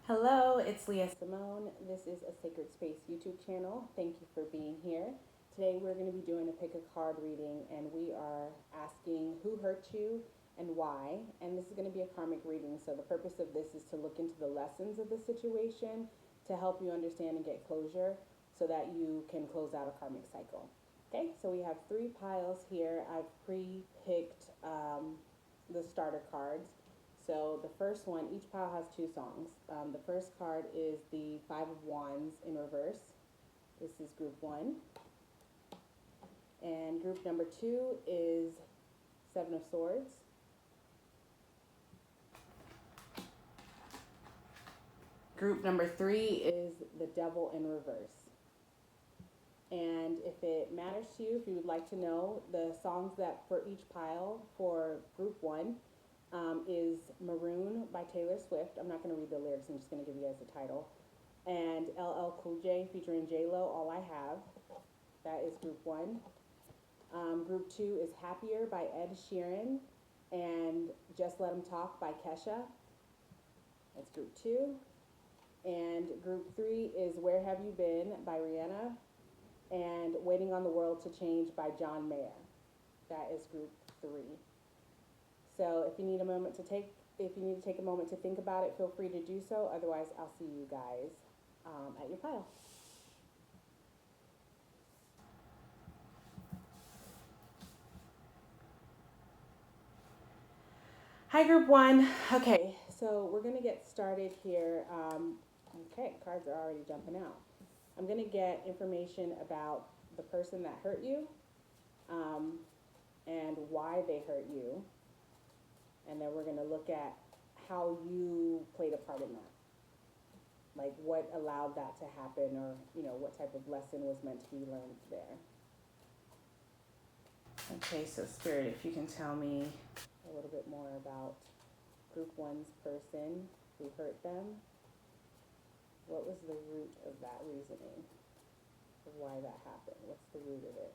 Hello, it's Leah Simone. This is a Sacred Space YouTube channel. Thank you for being here. Today we're going to be doing a pick a card reading, and we are asking who hurt you and why. And this is going to be a karmic reading, so the purpose of this is to look into the lessons of the situation to help you understand and get closure so that you can close out a karmic cycle. Okay, so we have three piles here. I've pre-picked the starter cards. So the first one, each pile has two songs. The first card is the Five of Wands in reverse. This is group one. And group number two is Seven of Swords. Group number three is the Devil in reverse. And if it matters to you, if you would like to know, the songs that for each pile for group one is Maroon by Taylor Swift. I'm not going to read the lyrics, I'm just going to give you guys the title. And LL Cool J featuring J-Lo, All I Have. That is group one. Group two is Happier by Ed Sheeran and Just Let 'Em Talk by Kesha. That's group two. And group three is Where Have You Been by Rihanna and Waiting on the World to Change by John Mayer. That is group three. So if you need a moment to take, if you need to take a moment to think about it, feel free to do so. Otherwise, I'll see you guys at your pile. Hi, group one. Okay, so we're gonna get started here. Okay, cards are already jumping out. I'm gonna get information about the person that hurt you um, and why they hurt you. And then we're gonna look at how you played a part in that. Like what allowed that to happen, or what type of lesson was meant to be learned there. Okay, so Spirit, if you can tell me a little bit more about group one's person who hurt them. What was the root of that reasoning? Of why that happened? What's the root of it?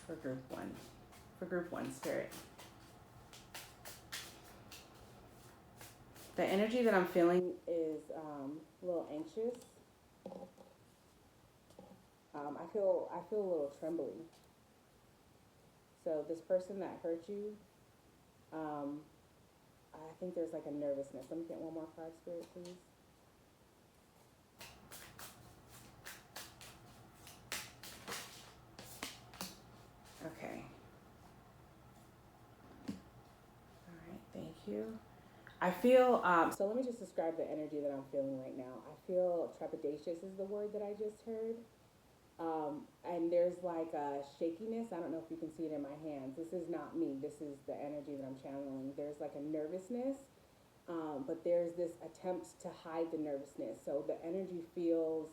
For group one. For group one, Spirit. The energy that I'm feeling is a little anxious. I feel a little trembling. So this person that hurt you, I think there's like a nervousness. Let me get one more card, Spirit, please. Okay. All right. Thank you. I feel, so let me just describe the energy that I'm feeling right now. I feel trepidatious is the word that I just heard. And there's like a shakiness. I don't know if you can see it in my hands. This is not me. This is the energy that I'm channeling. There's like a nervousness, but there's this attempt to hide the nervousness. So the energy feels,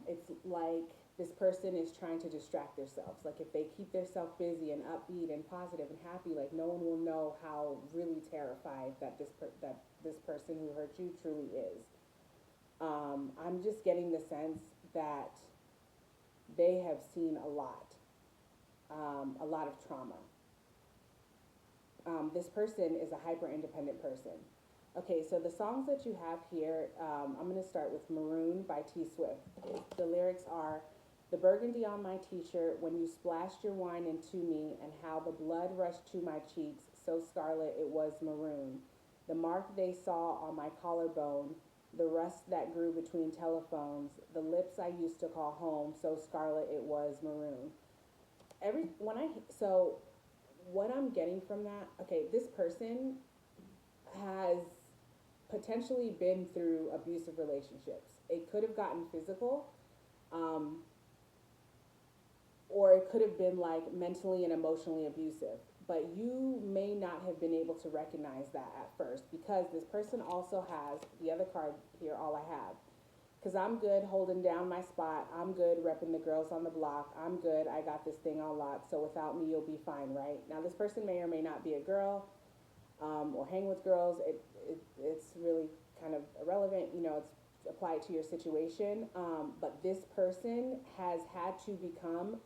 it's like this person is trying to distract themselves. Like if they keep themselves busy and upbeat and positive and happy, like no one will know how really terrified that this person who hurt you truly is. I'm just getting the sense that they have seen a lot of trauma. This person is a hyper independent person. Okay, so the songs that you have here, I'm going to start with Maroon by T Swift. The lyrics are, the burgundy on my t-shirt when you splashed your wine into me, and how the blood rushed to my cheeks, so scarlet it was maroon. The mark they saw on my collarbone, the rust that grew between telephones, the lips I used to call home, so scarlet it was maroon. Every when I so what I'm getting from that, okay, this person has potentially been through abusive relationships. It could have gotten physical, um, or it could have been like mentally and emotionally abusive. But you may not have been able to recognize that at first, because this person also has the other card here, All I Have. Because I'm good holding down my spot. I'm good repping the girls on the block. I'm good. I got this thing on lock. So without me, you'll be fine, right? Now, this person may or may not be a girl, or hang with girls. It's really kind of irrelevant. It's applied to your situation. But this person has had to become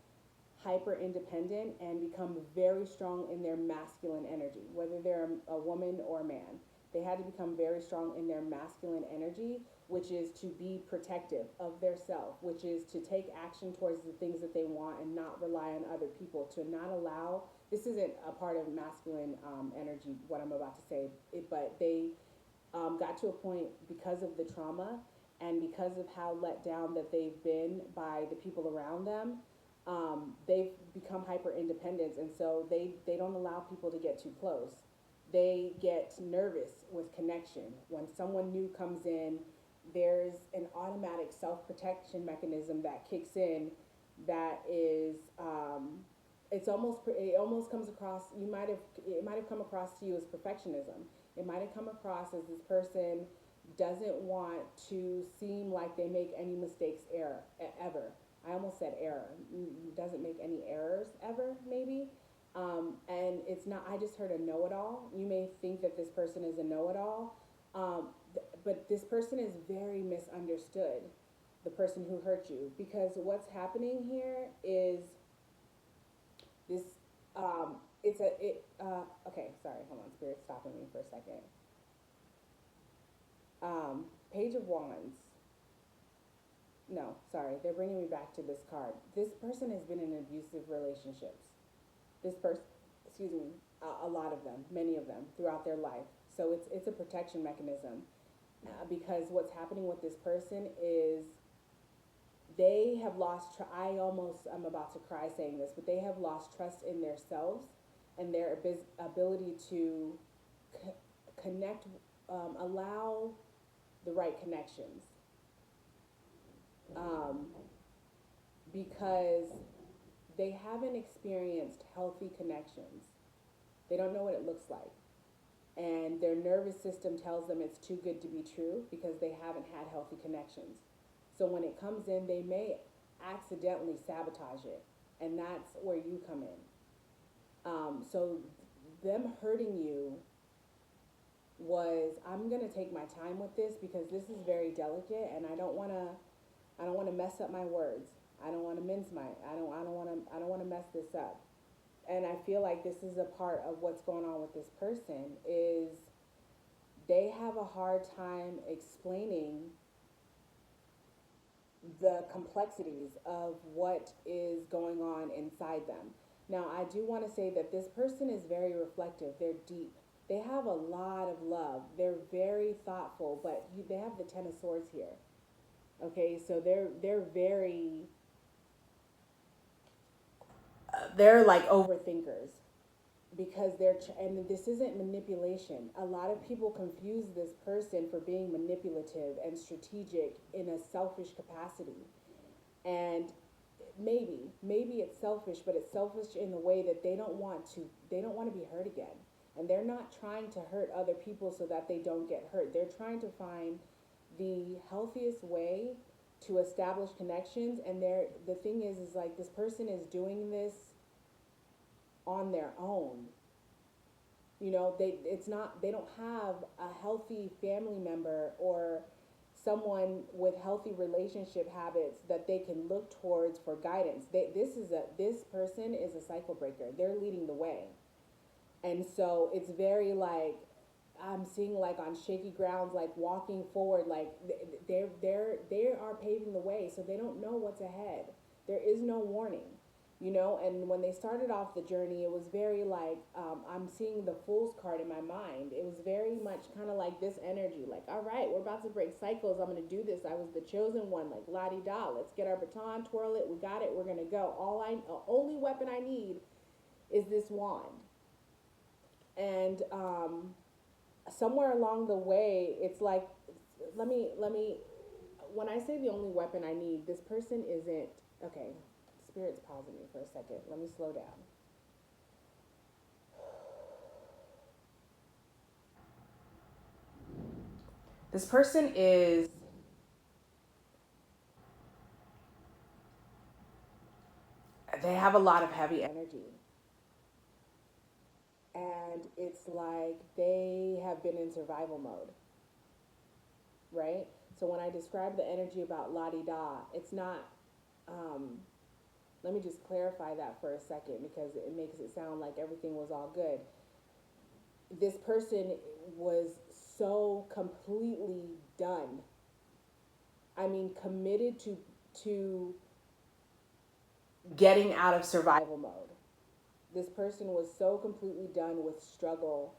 hyper independent and become very strong in their masculine energy, whether they're a woman or a man. They had to become very strong in their masculine energy, which is to be protective of their self, which is to take action towards the things that they want and not rely on other people, to not allow, this isn't a part of masculine energy, what I'm about to say, but they got to a point because of the trauma and because of how let down that they've been by the people around them. They've become hyper independent, and so they don't allow people to get too close. They get nervous with connection. When someone new comes in, there's an automatic self protection mechanism that kicks in that is it almost comes across, it might have come across to you as perfectionism. It might have come across as this person doesn't want to seem like they make any mistakes ever. I almost said error. Doesn't make any errors ever, maybe. And it's not, I just heard a know-it-all. You may think that this person is a know-it-all, but this person is very misunderstood, the person who hurt you, because what's happening here is this, okay, sorry, hold on, Spirit's stopping me for a second. Page of Wands. No, sorry, they're bringing me back to this card. This person has been in abusive relationships. This person, excuse me, a lot of them, many of them throughout their life. So it's a protection mechanism, because what's happening with this person is they have lost, I'm about to cry saying this, but they have lost trust in themselves and their ability to connect, allow the right connections. Because they haven't experienced healthy connections. They don't know what it looks like. And their nervous system tells them it's too good to be true because they haven't had healthy connections. So when it comes in, they may accidentally sabotage it. And that's where you come in. So them hurting you was, I'm going to take my time with this because this is very delicate and I don't want to mess up my words. I don't want to I don't want to mess this up. And I feel like this is a part of what's going on with this person is they have a hard time explaining the complexities of what is going on inside them. Now, I do want to say that this person is very reflective. They're deep. They have a lot of love. They're very thoughtful, but they have the Ten of Swords here. Okay, so they're like overthinkers because and this isn't manipulation. A lot of people confuse this person for being manipulative and strategic in a selfish capacity. And maybe it's selfish, but it's selfish in the way that they don't want to be hurt again. And they're not trying to hurt other people so that they don't get hurt. They're trying to find the healthiest way to establish connections. And the thing is like this person is doing this on their own. You know, they don't have a healthy family member or someone with healthy relationship habits that they can look towards for guidance. This person is a cycle breaker. They're leading the way. And so it's very like, I'm seeing like on shaky grounds, like walking forward, like they are paving the way. So they don't know what's ahead. There is no warning, you know. And when they started off the journey, it was very like, I'm seeing the Fool's card in my mind. It was very much kind of like this energy, like, all right, we're about to break cycles. I'm going to do this. I was the chosen one, like la-di-da. Let's get our baton, twirl it. We got it. We're going to go. Only weapon I need is this wand. And somewhere along the way, it's like, let me, when I say the only weapon I need, this person isn't, okay, Spirit's pausing me for a second. Let me slow down. This person they have a lot of heavy energy. And it's like they have been in survival mode, right? So when I describe the energy about la-di-da, it's not, let me just clarify that for a second because it makes it sound like everything was all good. This person was so completely done. I mean, committed to getting out of survival mode. This person was so completely done with struggle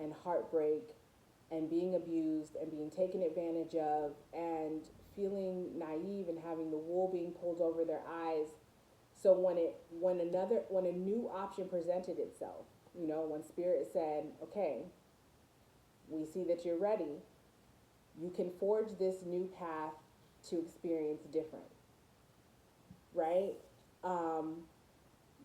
and heartbreak and being abused and being taken advantage of and feeling naive and having the wool being pulled over their eyes. So when a new option presented itself, when spirit said, okay, we see that you're ready, you can forge this new path to experience different, right? Um,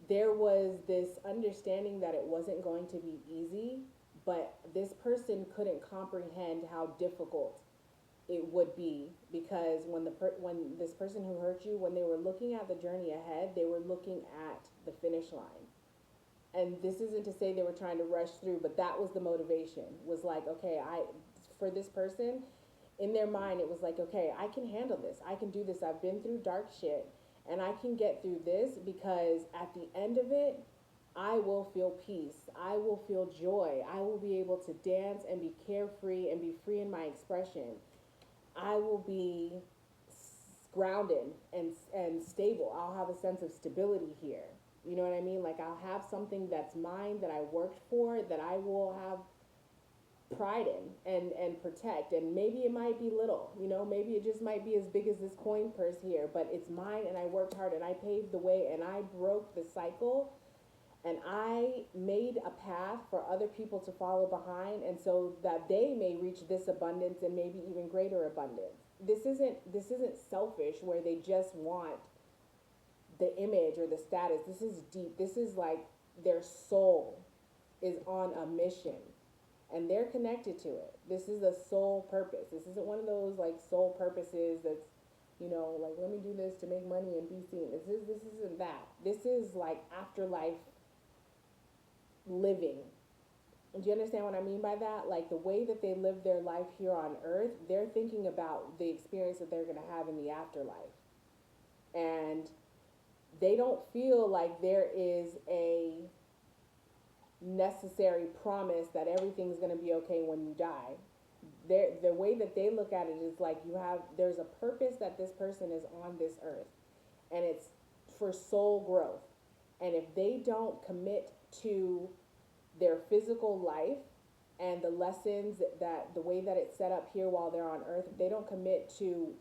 there was this understanding that it wasn't going to be easy, but this person couldn't comprehend how difficult it would be because when this person who hurt you, when they were looking at the journey ahead, they were looking at the finish line. And this isn't to say they were trying to rush through, but that was the motivation. Was like, okay, for this person, in their mind, it was like, okay, I can handle this. I can do this. I've been through dark shit and I can get through this because at the end of it, I will feel peace. I will feel joy. I will be able to dance and be carefree and be free in my expression. I will be grounded and stable. I'll have a sense of stability here. You know what I mean? Like I'll have something that's mine that I worked for that I will have pride in and protect. And maybe it might be little, maybe it just might be as big as this coin purse here, but it's mine and I worked hard and I paved the way and I broke the cycle and I made a path for other people to follow behind and so that they may reach this abundance and maybe even greater abundance. This isn't selfish where they just want the image or the status. This is deep. This is like their soul is on a mission and they're connected to it. This is a soul purpose. This isn't one of those like soul purposes that's, like let me do this to make money and be seen. This isn't that. This is like afterlife living. Do you understand what I mean by that? Like the way that they live their life here on earth, they're thinking about the experience that they're going to have in the afterlife. And they don't feel like there is a necessary promise that everything's going to be okay when you die. The way that they look at it is like there's a purpose that this person is on this earth and it's for soul growth. And if they don't commit to their physical life and the lessons that the way that it's set up here while they're on earth, if they don't commit to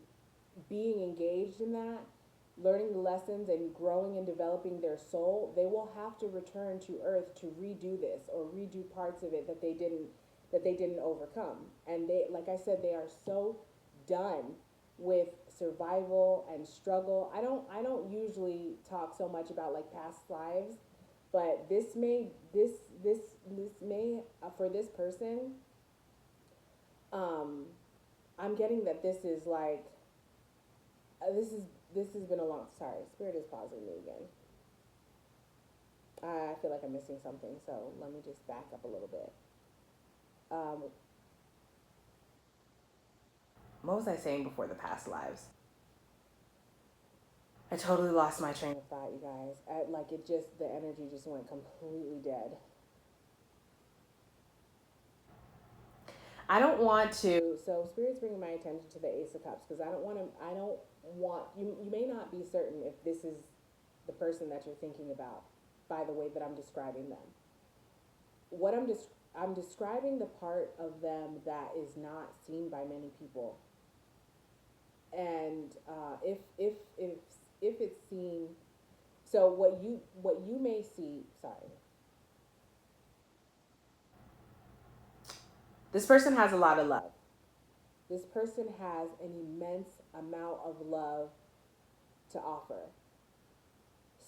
being engaged in that, learning the lessons and growing and developing their soul, they will have to return to earth to redo this or redo parts of it that they didn't overcome. And they, like I said, they are so done with survival and struggle. I don't usually talk so much about like past lives, but this may for this person, I'm getting that this is like this has been a long. Sorry, spirit is pausing me again. I feel like I'm missing something, so let me just back up a little bit. What was I saying before the past lives? I totally lost my train of thought, you guys. The energy just went completely dead. I don't want to. So spirit's bringing my attention to the Ace of Cups because I don't want you. You may not be certain if this is the person that you're thinking about by the way that I'm describing them. What I'm describing the part of them that is not seen by many people, and if it's seen, so what you may see. Sorry, this person has a lot of love. This person has an immense amount of love to offer.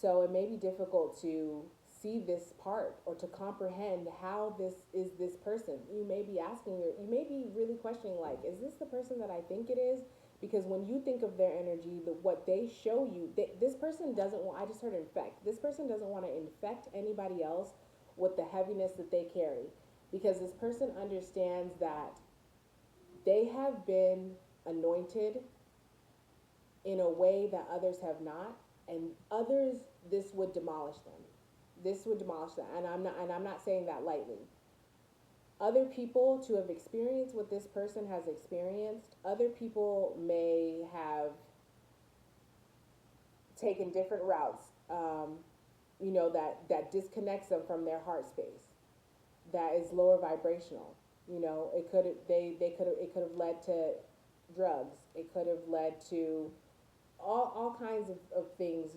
So it may be difficult to see this part or to comprehend how this is this person. You may be you may be really questioning, like, is this the person that I think it is? Because when you think of their energy, what they show you, this person doesn't want, I just heard infect. This person doesn't want to infect anybody else with the heaviness that they carry. Because this person understands that they have been anointed in a way that others have not. and others, this would demolish them. This would demolish them, and I'm not saying that lightly. Other people to have experienced what this person has experienced, other people may have taken different routes, that disconnects them from their heart space, that is lower vibrational. It could they could have it could have led to drugs. It could have led to all kinds of things.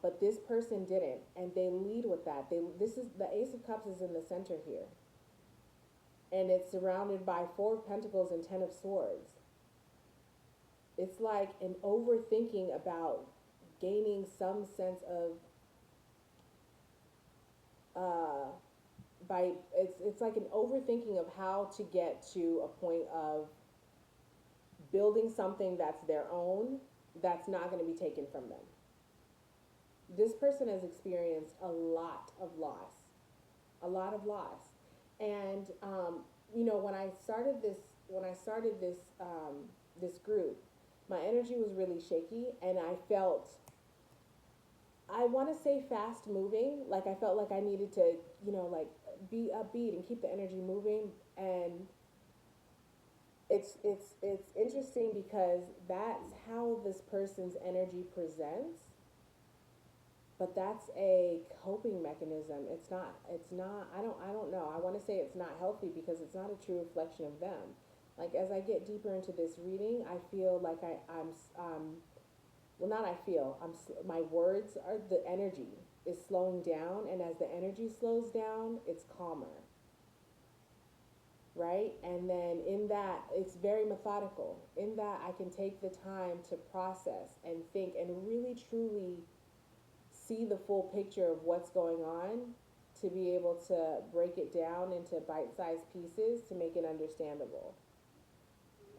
But this person didn't, and they lead with that. This is the Ace of Cups is in the center here, and it's surrounded by Four of Pentacles and Ten of Swords. It's like an overthinking about gaining some sense of uh, by it's like an overthinking of how to get to a point of building something that's their own, that's not going to be taken from them. This person has experienced a lot of loss, a lot of loss. And when I started this group, my energy was really shaky, and I felt, I want to say fast moving, like I felt like I needed to, like be upbeat and keep the energy moving. And it's interesting because that's how this person's energy presents, but that's a coping mechanism. It's not, I don't know. I want to say it's not healthy because it's not a true reflection of them. Like, as I get deeper into this reading, I feel like well, not I feel, my words are, the energy is slowing down, and as the energy slows down, it's calmer, right? And then in that, it's very methodical. In that, I can take the time to process and think and really truly see the full picture of what's going on, to be able to break it down into bite-sized pieces to make it understandable.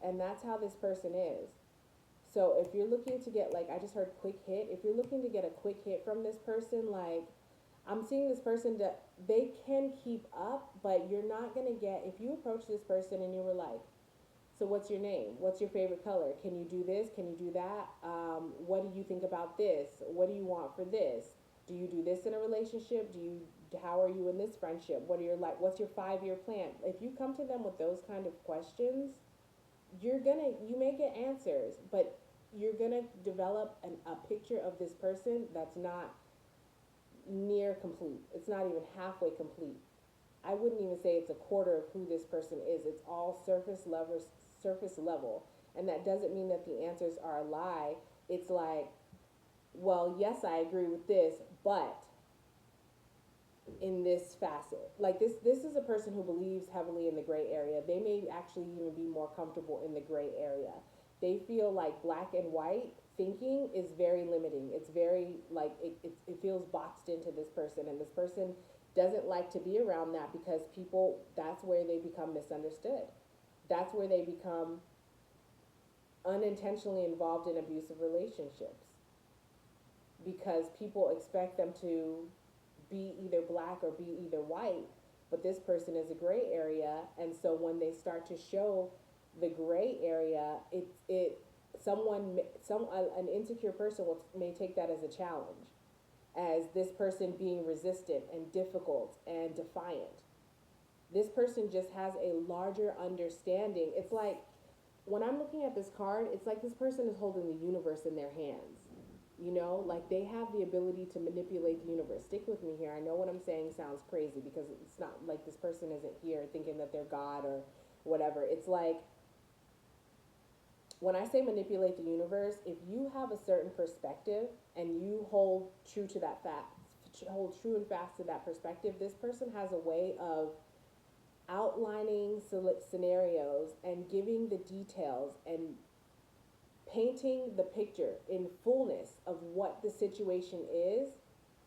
And that's how this person is. So if you're looking to get, like, I just heard quick hit, if you're looking to get a quick hit from this person, like, I'm seeing this person that they can keep up, but you're not going to get, if you approach this person and you were like, so what's your name? What's your favorite color? Can you do this? Can you do that? What do you think about this? What do you want for this? Do you do this in a relationship? How are you in this friendship? What's your 5-year plan? If you come to them with those kind of questions, you may get answers, but you're gonna develop a picture of this person that's not near complete. It's not even halfway complete. I wouldn't even say it's a quarter of who this person is. It's all surface level. And that doesn't mean that the answers are a lie. It's like, well, yes, I agree with this, but in this facet. Like, this is a person who believes heavily in the gray area. They may actually even be more comfortable in the gray area. They feel like black and white thinking is very limiting. It's very, like, it feels boxed into this person, and this person doesn't like to be around that, because people, that's where they become misunderstood. That's where they become unintentionally involved in abusive relationships, because people expect them to be either black or be either white, but this person is a gray area. And so when they start to show the gray area, an insecure person may take that as a challenge, as this person being resistant and difficult and defiant. This person just has a larger understanding. It's like, when I'm looking at this card, it's like this person is holding the universe in their hands. Like, they have the ability to manipulate the universe. Stick with me here. I know what I'm saying sounds crazy, because it's not like this person isn't here thinking that they're God or whatever. It's like, when I say manipulate the universe, if you have a certain perspective and you hold true to that fact, hold true and fast to that perspective, this person has a way of outlining scenarios and giving the details and painting the picture in fullness of what the situation is,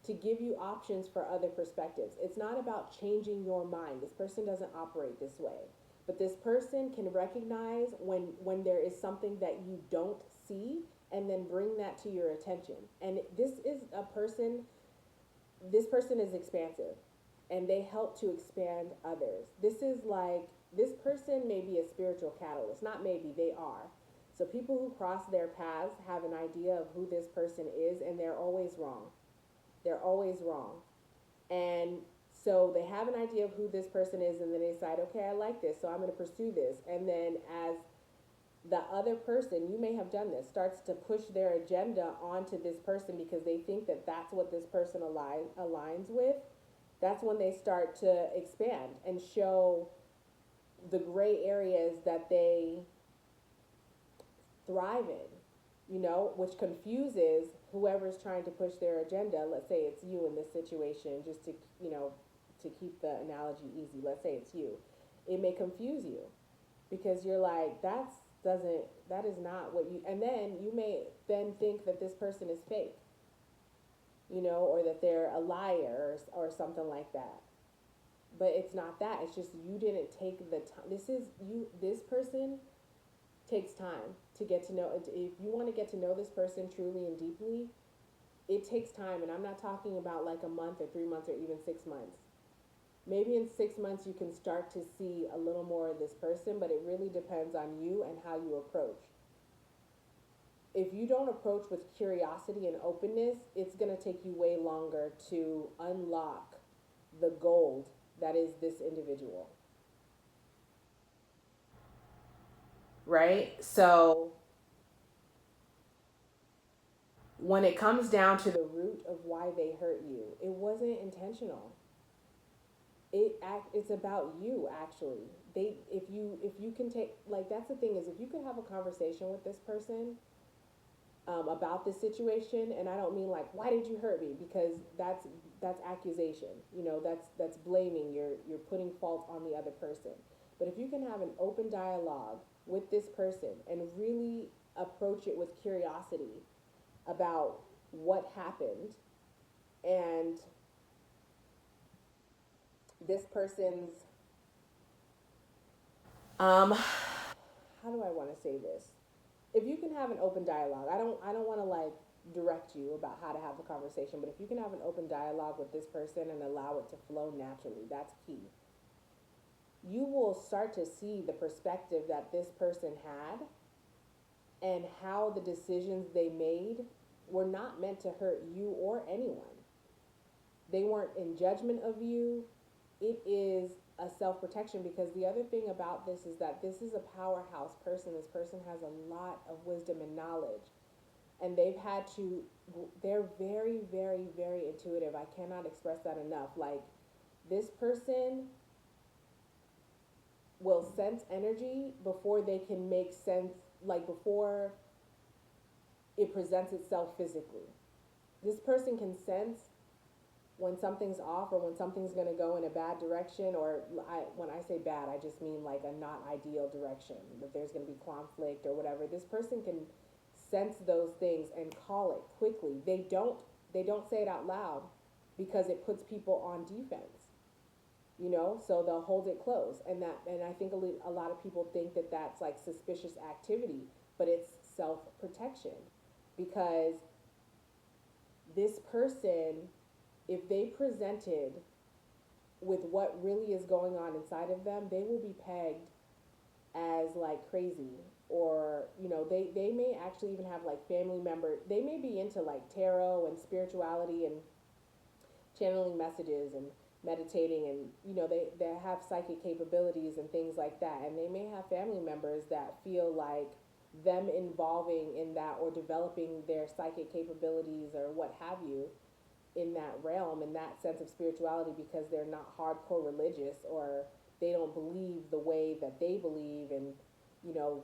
to give you options for other perspectives. It's not about changing your mind. This person doesn't operate this way. But this person can recognize when there is something that you don't see, and then bring that to your attention. And this person is expansive, and they help to expand others. This person may be a spiritual catalyst. Not maybe, they are. So people who cross their paths have an idea of who this person is, and they're always wrong. They're always wrong. And so they have an idea of who this person is, and then they decide, okay, I like this, so I'm going to pursue this. And then as the other person, you may have done this, starts to push their agenda onto this person because they think that that's what this person aligns with, that's when they start to expand and show the gray areas that they thrive in, which confuses whoever's trying to push their agenda. Let's say it's you in this situation, just to keep the analogy easy. Let's say it's you. It may confuse you because you're like, that is not what you, and then you may then think that this person is fake, or that they're a liar, or something like that. But it's not that. It's just you didn't take the time. This person takes time to get to know. If you want to get to know this person truly and deeply, it takes time. And I'm not talking about like a month or 3 months or even 6 months. Maybe in 6 months you can start to see a little more of this person, but it really depends on you and how you approach. If you don't approach with curiosity and openness, it's going to take you way longer to unlock the gold that is this individual. Right? So when it comes down to the root of why they hurt you, it wasn't intentional. It's about you, actually. If you can take, like, that's the thing, is if you could have a conversation with this person about this situation, and I don't mean like, why did you hurt me, because that's accusation. That's blaming. You're putting fault on the other person. But if you can have an open dialogue with this person and really approach it with curiosity about what happened, and this person's how do I want to say this? If you can have an open dialogue, I don't want to like direct you about how to have a conversation, but if you can have an open dialogue with this person and allow it to flow naturally, that's key. You will start to see the perspective that this person had, and how the decisions they made were not meant to hurt you or anyone. They weren't in judgment of you. It is a self-protection, because the other thing about this is that this is a powerhouse person. This person has a lot of wisdom and knowledge, and they're very, very, very intuitive. I cannot express that enough. Like, this person will sense energy before they can make sense, like before it presents itself physically. This person can sense when something's off, or when something's going to go in a bad direction, or when I say bad, I just mean like a not ideal direction, that there's going to be conflict or whatever. This person can sense those things and call it quickly. They don't say it out loud because it puts people on defense, so they'll hold it close. And I think a lot of people think that that's like suspicious activity, but it's self-protection, because this person, if they presented with what really is going on inside of them, they will be pegged as like crazy, or they may actually even have like family members. They may be into like tarot and spirituality and channeling messages and meditating, and they have psychic capabilities and things like that, and they may have family members that feel like them involving in that, or developing their psychic capabilities or what have you in that realm, in that sense of spirituality, because they're not hardcore religious, or they don't believe the way that they believe, and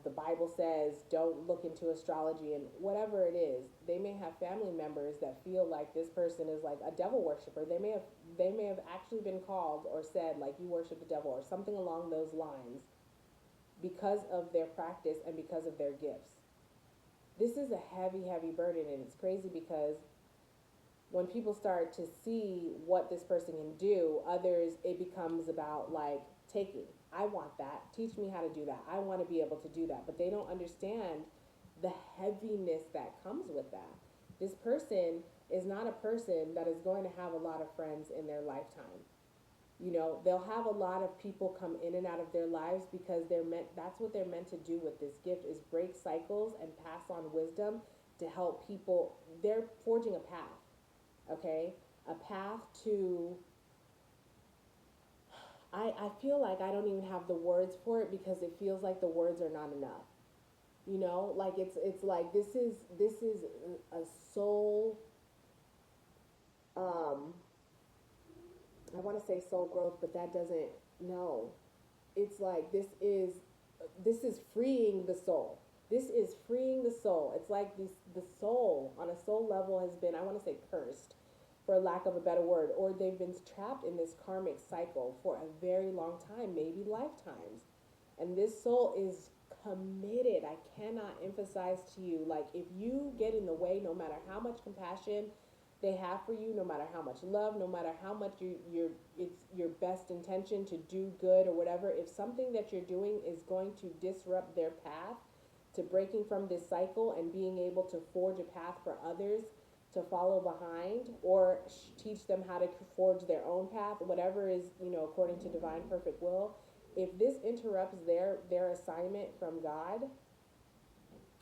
the Bible says don't look into astrology and whatever it is. They may have family members that feel like this person is like a devil worshiper. They may have actually been called or said like, you worship the devil or something along those lines, because of their practice and because of their gifts. This is a heavy, heavy burden, and it's crazy because when people start to see what this person can do, others, it becomes about like taking. I want that. Teach me how to do that. I want to be able to do that. But they don't understand the heaviness that comes with that. This person is not a person that is going to have a lot of friends in their lifetime. You know, they'll have a lot of people come in and out of their lives because that's what they're meant to do with this gift, is break cycles and pass on wisdom to help people. They're forging a path, okay? A path to, I feel like I don't even have the words for it because it feels like the words are not enough. You know, like it's like this is a soul, um I want to say soul growth, but that doesn't, no. It's like this is freeing the soul. This is freeing the soul. It's like the soul on a soul level has been, I want to say, cursed, for lack of a better word, or they've been trapped in this karmic cycle for a very long time, maybe lifetimes. And this soul is committed. I cannot emphasize to you, like, if you get in the way, no matter how much compassion they have for you, no matter how much love, no matter how much it's your best intention to do good or whatever, if something that you're doing is going to disrupt their path to breaking from this cycle and being able to forge a path for others to follow behind, or teach them how to forge their own path, whatever is, according to divine perfect will, if this interrupts their assignment from God,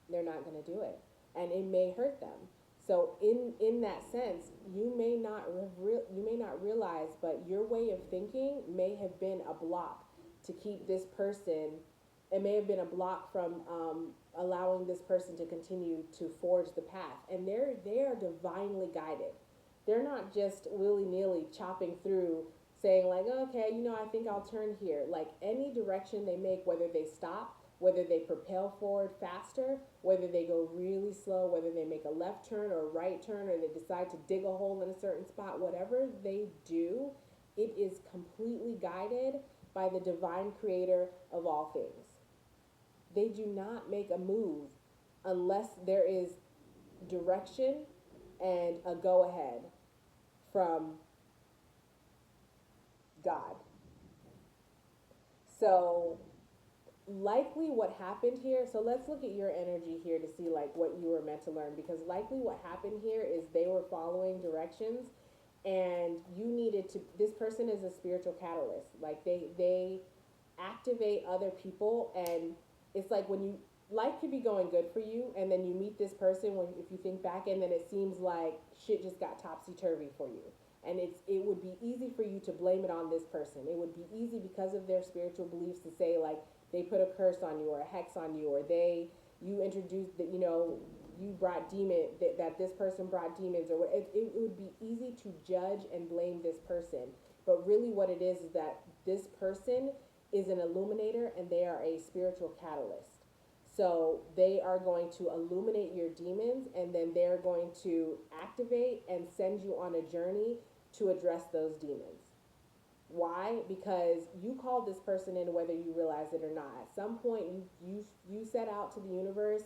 they're not going to do it, and it may hurt them. So in that sense, you may not realize, but your way of thinking may have been a block to keep this person. It may have been a block from allowing this person to continue to forge the path, and they are divinely guided. They're not just willy nilly chopping through, saying like, okay, I think I'll turn here. Like, any direction they make, whether they stop, whether they propel forward faster, whether they go really slow, whether they make a left turn or a right turn, or they decide to dig a hole in a certain spot, whatever they do, it is completely guided by the divine creator of all things. They do not make a move unless there is direction and a go ahead from God. So likely what happened here, so let's look at your energy here to see like what you were meant to learn, because likely what happened here is they were following directions, and you needed to, this person is a spiritual catalyst. Like they activate other people, and it's like when you, life could be going good for you, and then you meet this person, when if you think back, and then it seems like shit just got topsy-turvy for you, and it would be easy for you to blame it on this person. It would be easy because of their spiritual beliefs to say like they put a curse on you or a hex on you, or you introduced that, you brought that this person brought demons, or what. It would be easy to judge and blame this person, but really what it is that this person is an illuminator, and they are a spiritual catalyst. So they are going to illuminate your demons, and then they're going to activate and send you on a journey to address those demons. Why? Because you called this person in, whether you realize it or not. At some point, you set out to the universe.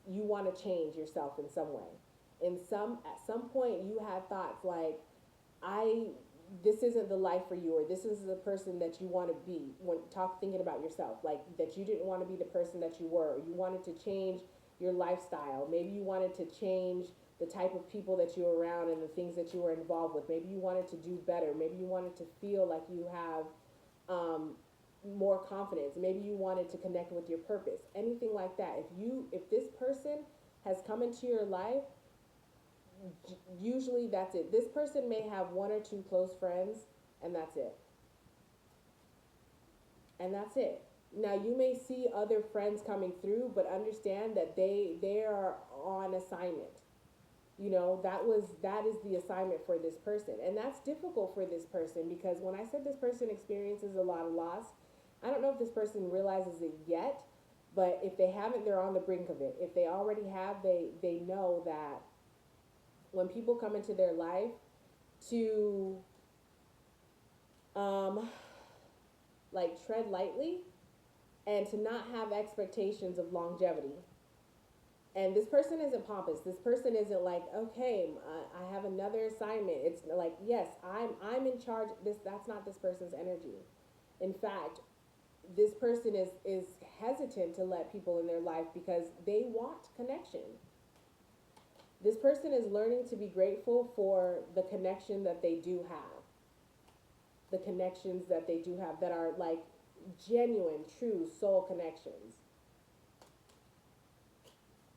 You want to change yourself in some way. At some point, you had thoughts like, I this isn't the life for you, or this is the person that you want to be, when thinking about yourself, like that you didn't want to be the person that you were, or you wanted to change your lifestyle. Maybe you wanted to change the type of people that you were around and the things that you were involved with. Maybe you wanted to do better. Maybe you wanted to feel like you have more confidence. Maybe you wanted to connect with your purpose. Anything like that. If this person has come into your life, usually that's it. This person may have one or two close friends, and that's it. And that's it. Now you may see other friends coming through, but understand that they are on assignment. That is the assignment for this person, and that's difficult for this person, because when I said this person experiences a lot of loss, I don't know if this person realizes it yet, but if they haven't, they're on the brink of it. If they already have, they know that when people come into their life, to like tread lightly, and to not have expectations of longevity. And this person isn't pompous. This person isn't like, okay, I have another assignment. It's like, yes, I'm in charge. That's not this person's energy. In fact, this person is hesitant to let people in their life because they want connection. This person is learning to be grateful for the connection that they do have. the connections that they do have that are like genuine, true soul connections.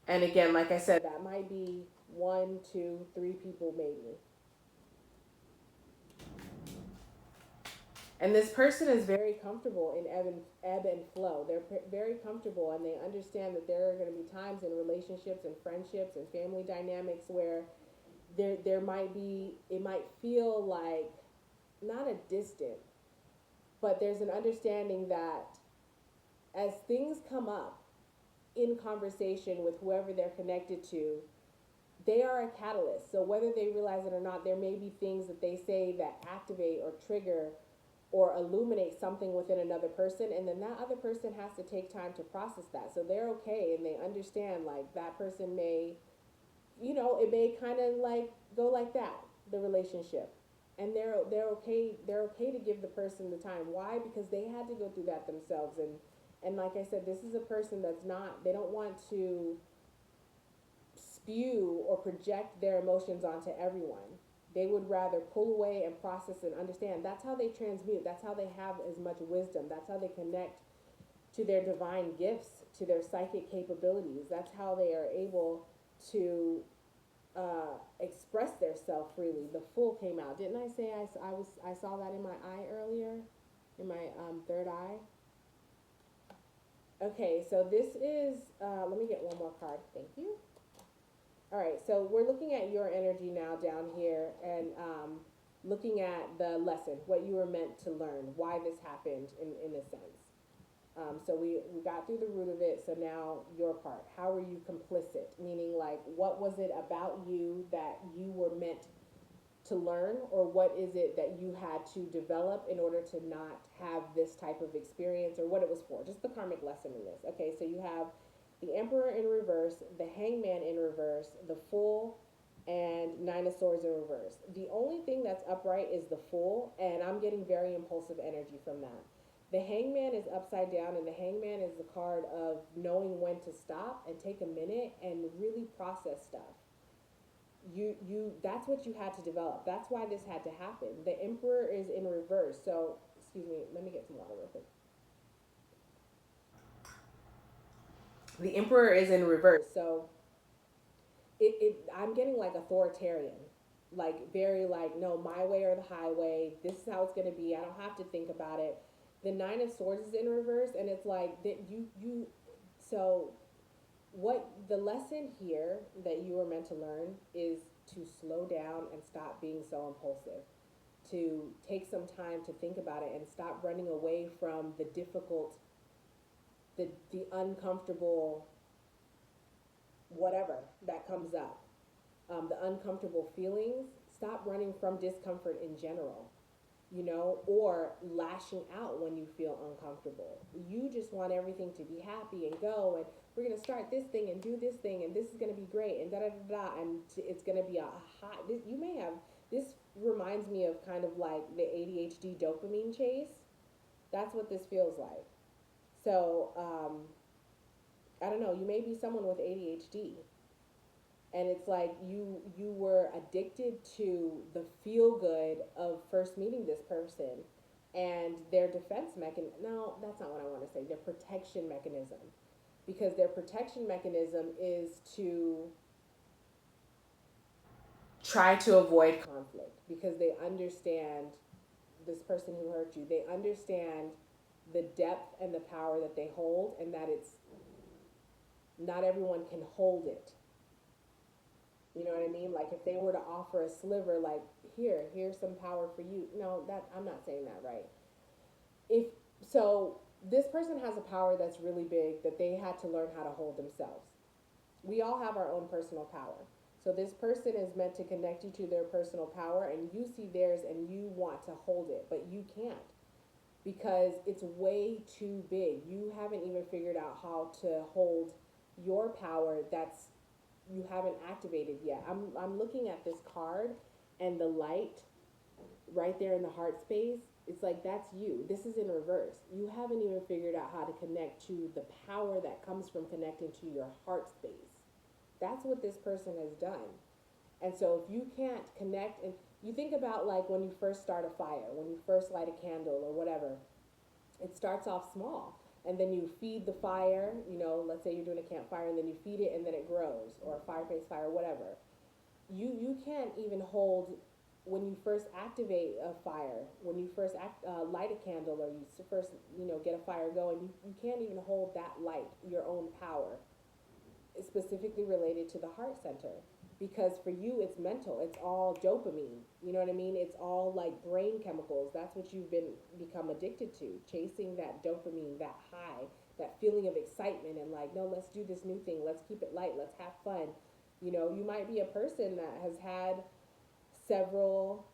And again, like I said, that might be one, two, three people maybe. And this person is very comfortable in ebb and flow. They're very comfortable, and they understand that there are going to be times in relationships and friendships and family dynamics where there might be, it might feel like not a distant, but there's an understanding that as things come up in conversation with whoever they're connected to, they are a catalyst. So whether they realize it or not, there may be things that they say that activate or trigger or illuminate something within another person, and then that other person has to take time to process that. So they're okay, and they understand like that person may, it may kind of like go like that, the relationship. And they're okay to give the person the time. Why? Because they had to go through that themselves. And like I said, this is a person that's not, they don't want to spew or project their emotions onto everyone. They would rather pull away and process and understand. That's how they transmute. That's how they have as much wisdom. That's how they connect to their divine gifts, to their psychic capabilities. That's how they are able to express their self freely. The Fool came out. Didn't I say I saw that in my eye earlier, in my third eye? Okay, so this is, let me get one more card. Thank you. All right, so we're looking at your energy now down here, and looking at the lesson, what you were meant to learn, why this happened in a sense. So we got through the root of it, so now your part. How were you complicit? Meaning, like, what was it about you that you were meant to learn, or what is it that you had to develop in order to not have this type of experience, or what it was for? Just the karmic lesson in this. Okay, so you have the Emperor in reverse, the Hangman in reverse, the Fool, and Nine of Swords in reverse. The only thing that's upright is the Fool, and I'm getting very impulsive energy from that. The Hangman is upside down, and the Hangman is the card of knowing when to stop and take a minute and really process stuff. That's what you had to develop. That's why this had to happen. The Emperor is in reverse. So, excuse me, let me get some water real quick. The Emperor is in reverse. So I'm getting like authoritarian, like very like, no, my way or the highway. This is how it's going to be. I don't have to think about it. The Nine of Swords is in reverse, and it's like that so what the lesson here that you were meant to learn is to slow down and stop being so impulsive, to take some time to think about it and stop running away from the difficult, the uncomfortable, whatever that comes up, the uncomfortable feelings. Stop running from discomfort in general, or lashing out when you feel uncomfortable. You just want everything to be happy and go, and we're going to start this thing and do this thing, and this is going to be great, and da da da da, and it's going to be a hot, you may have, this reminds me of kind of like the ADHD dopamine chase. That's what this feels like. So, I don't know, you may be someone with ADHD, and it's like you were addicted to the feel good of first meeting this person and their defense mechanism. No, that's not what I want to say. Their protection mechanism, because their protection mechanism is to try to avoid conflict, because they understand, this person who hurt you, they understand the depth and the power that they hold, and that it's not everyone can hold it. You know what I mean? Like if they were to offer a sliver, like, here's some power for you. No, that I'm not saying that right. If so, this person has a power that's really big that they had to learn how to hold themselves. We all have our own personal power. So this person is meant to connect you to their personal power, and you see theirs and you want to hold it, but you can't, because it's way too big. You haven't even figured out how to hold your power that's you haven't activated yet. I'm looking at this card, and the light right there in the heart space, it's like that's you. This is in reverse. You haven't even figured out how to connect to the power that comes from connecting to your heart space. That's what this person has done. And so if you can't connect, and you think about like when you first start a fire, when you first light a candle or whatever, it starts off small. And then you feed the fire, let's say you're doing a campfire and then you feed it and then it grows, or a fireplace fire, whatever. You can't even hold, when you first activate a fire, when you first light a candle, or you first get a fire going, you can't even hold that light, your own power, specifically related to the heart center, because for you it's mental, it's all dopamine, you know what I mean, it's all like brain chemicals. That's what you've become addicted to, chasing that dopamine, that high, that feeling of excitement, and like, no, let's do this new thing, let's keep it light, let's have fun. You might be a person that has had several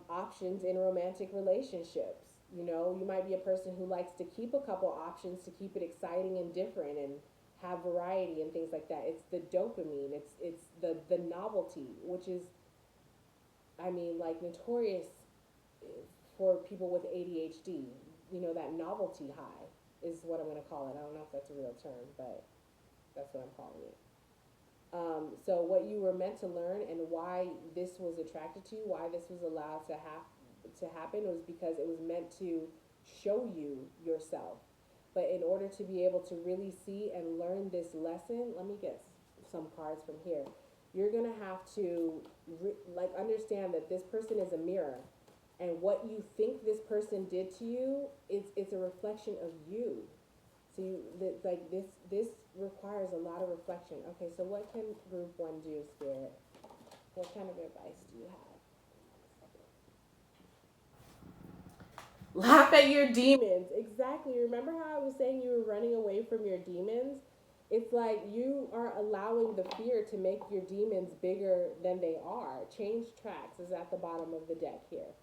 options in romantic relationships. You might be a person who likes to keep a couple options to keep it exciting and different and have variety and things like that. It's the dopamine. It's the novelty, which is, I mean, like notorious for people with ADHD. That novelty high is what I'm going to call it. I don't know if that's a real term, but that's what I'm calling it. So what you were meant to learn and why this was attracted to you, why this was allowed to happen, was because it was meant to show you yourself. But in order to be able to really see and learn this lesson, let me get some cards from here. You're gonna have to understand that this person is a mirror, and what you think this person did to you, it's a reflection of you. So this requires a lot of reflection. Okay, so what can group 1 do, Spirit? What kind of advice do you have? Laugh at your demons. Exactly. Remember how I was saying you were running away from your demons? It's like you are allowing the fear to make your demons bigger than they are. Change tracks is at the bottom of the deck here.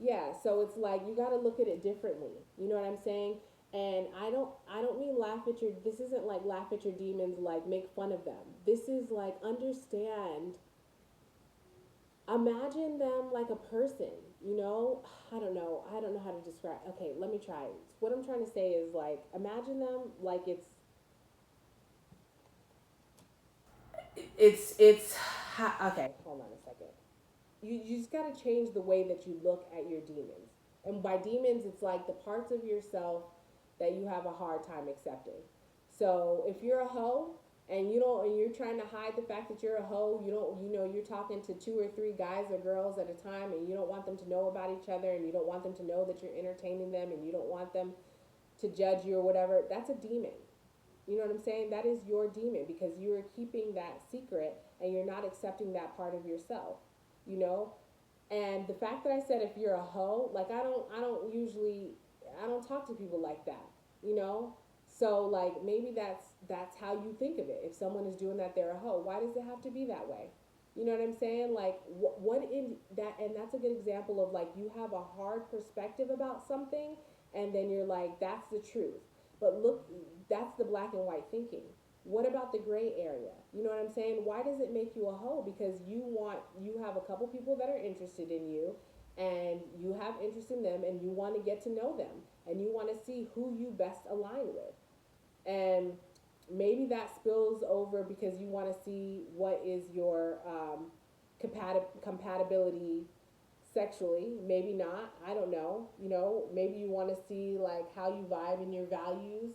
Yeah, so it's like you got to look at it differently. You know what I'm saying? And I don't mean laugh at your, this isn't like laugh at your demons, like make fun of them. This is like understand, imagine them like a person, I don't know how to describe. Okay, let me try. What I'm trying to say is like imagine them like it's okay, hold on a second. You just got to change the way that you look at your demons. And by demons, it's like the parts of yourself that you have a hard time accepting. So if you're a hoe and you're trying to hide the fact that you're a hoe, you're talking to 2 or 3 guys or girls at a time, and you don't want them to know about each other, and you don't want them to know that you're entertaining them, and you don't want them to judge you or whatever, that's a demon. You know what I'm saying? That is your demon, because you are keeping that secret and you're not accepting that part of yourself, you know? And the fact that I said if you're a hoe, like I don't talk to people like that, you know? So like maybe that's how you think of it. If someone is doing that, they're a hoe. Why does it have to be that way? You know what I'm saying? Like what in that, and that's a good example of like you have a hard perspective about something, and then you're like, that's the truth. But look, that's the black and white thinking. What about the gray area? You know what I'm saying? Why does it make you a hoe? Because you have a couple people that are interested in you, and you have interest in them, and you want to get to know them, and you want to see who you best align with. And maybe that spills over because you want to see what is your compatibility sexually. Maybe not, I don't know. Maybe you want to see like how you vibe in your values.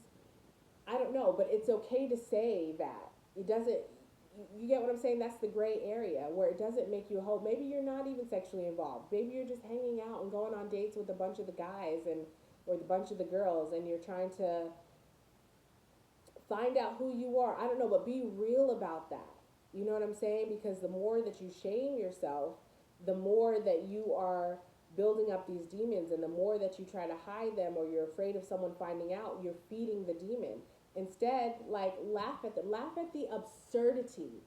I don't know, but it's okay to say that. It doesn't, you get what I'm saying? That's the gray area where it doesn't make you a hoe. Maybe you're not even sexually involved. Maybe you're just hanging out and going on dates with a bunch of the guys or the bunch of the girls, and you're trying to find out who you are. I don't know, but be real about that. You know what I'm saying? Because the more that you shame yourself, the more that you are building up these demons, and the more that you try to hide them or you're afraid of someone finding out, you're feeding the demon. Instead, like laugh at them. Laugh at the absurdity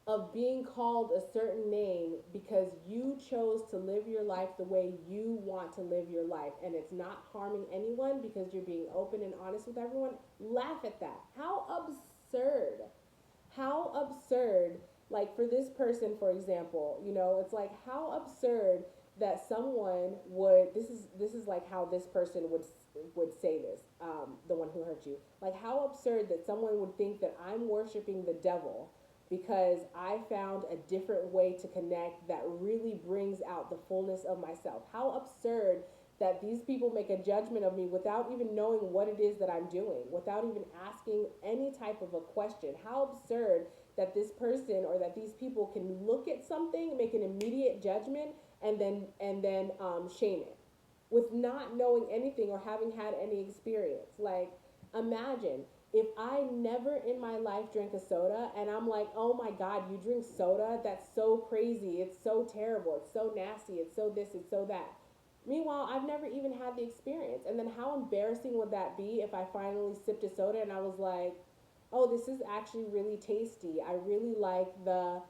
of being called a certain name because you chose to live your life the way you want to live your life, and it's not harming anyone because you're being open and honest with everyone. Laugh at that. How absurd. How absurd. Like for this person, for example, it's like how absurd that someone would, this is like how this person would say this, the one who hurt you. Like how absurd that someone would think that I'm worshiping the devil because I found a different way to connect that really brings out the fullness of myself. How absurd that these people make a judgment of me without even knowing what it is that I'm doing, without even asking any type of a question. How absurd that this person or that these people can look at something, make an immediate judgment, and then shame it with not knowing anything or having had any experience. Like, imagine if I never in my life drank a soda and I'm like, oh my God, you drink soda? That's so crazy. It's so terrible. It's so nasty. It's so this, it's so that. Meanwhile, I've never even had the experience. And then how embarrassing would that be if I finally sipped a soda and I was like, oh, this is actually really tasty. I really like the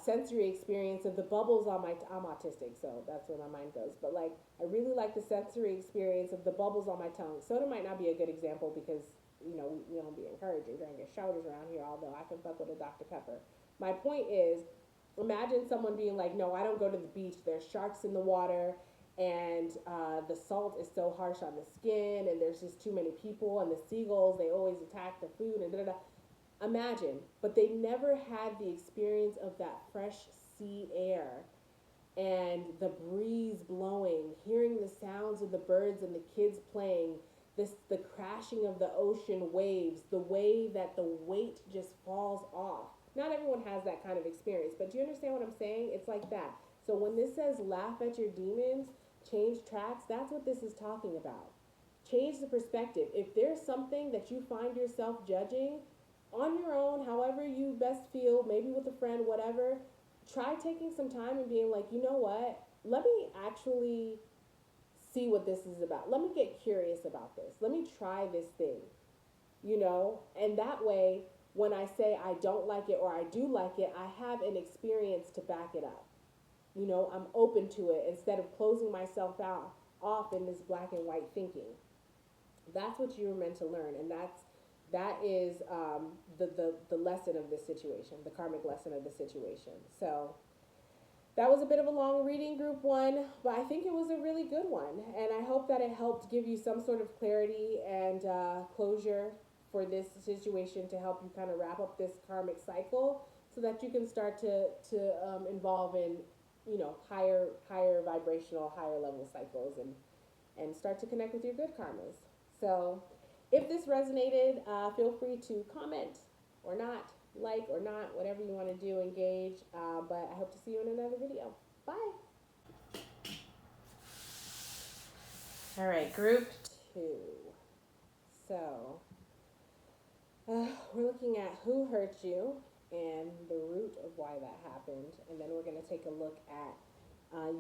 sensory experience of the bubbles on my. I'm autistic, so that's where my mind goes. But like, I really like the sensory experience of the bubbles on my tongue. Soda might not be a good example because we don't be encouraging drinking shouters around here. Although I can fuck with a Dr Pepper. My point is, imagine someone being like, no, I don't go to the beach. There's sharks in the water. And the salt is so harsh on the skin, and there's just too many people, and the seagulls, they always attack the food, and da da da. Imagine, but they never had the experience of that fresh sea air and the breeze blowing, hearing the sounds of the birds and the kids playing, the crashing of the ocean waves, the way that the weight just falls off. Not everyone has that kind of experience, but do you understand what I'm saying? It's like that. So when this says laugh at your demons, change tracks, that's what this is talking about. Change the perspective. If there's something that you find yourself judging, on your own, however you best feel, maybe with a friend, whatever, try taking some time and being like, you know what? Let me actually see what this is about. Let me get curious about this. Let me try this thing, And that way, when I say I don't like it or I do like it, I have an experience to back it up. I'm open to it instead of closing myself out off in this black and white thinking. That's what you were meant to learn, and that is the lesson of this situation, the karmic lesson of the situation. So that was a bit of a long reading, group one, but I think it was a really good one, and I hope that it helped give you some sort of clarity and closure for this situation to help you kind of wrap up this karmic cycle, so that you can start to involve in higher vibrational, higher level cycles, and start to connect with your good karmas. So if this resonated, feel free to comment or not, like or not, whatever you want to do, engage. But I hope to see you in another video. Bye. All right, group two. So we're looking at who hurt you and the root of why that happened. And then we're going to take a look at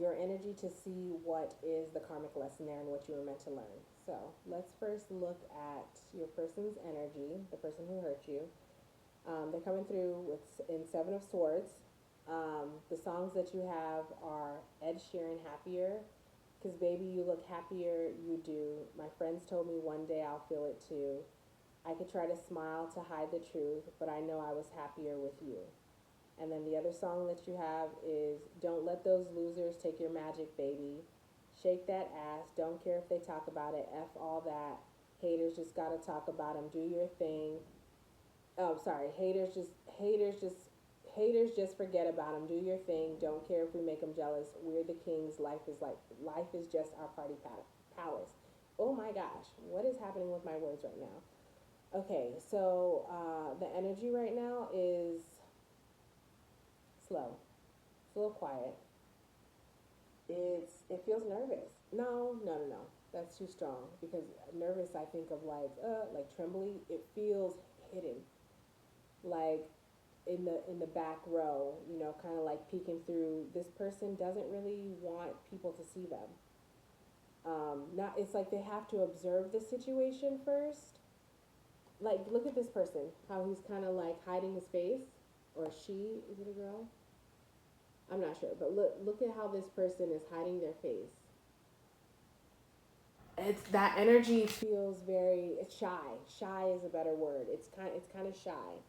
your energy to see what is the karmic lesson there and what you were meant to learn. So let's first look at your person's energy, the person who hurt you. They're coming through in Seven of Swords. The songs that you have are Ed Sheeran, Happier, because baby, you look happier, you do. My friends told me one day I'll feel it too. I could try to smile to hide the truth, but I know I was happier with you. And then the other song that you have is Don't Let Those Losers Take Your Magic, Baby. Shake that ass. Don't care if they talk about it. F all that. Haters just gotta talk about them. Do your thing. Oh, sorry. Haters just forget about them. Do your thing. Don't care if we make them jealous. We're the kings. Life is just our party palace. Oh my gosh. What is happening with my words right now? Okay, so the energy right now is slow. It's a little quiet. It feels nervous. No. That's too strong, because nervous I think of like trembly. It feels hidden, like in the back row. Kind of like peeking through. This person doesn't really want people to see them. Not. It's like they have to observe the situation first. Like, look at this person. How he's kind of like hiding his face, or she. Is it a girl? I'm not sure, but look at how this person is hiding their face. It's that energy feels very shy. Shy is a better word. It's kind of shy.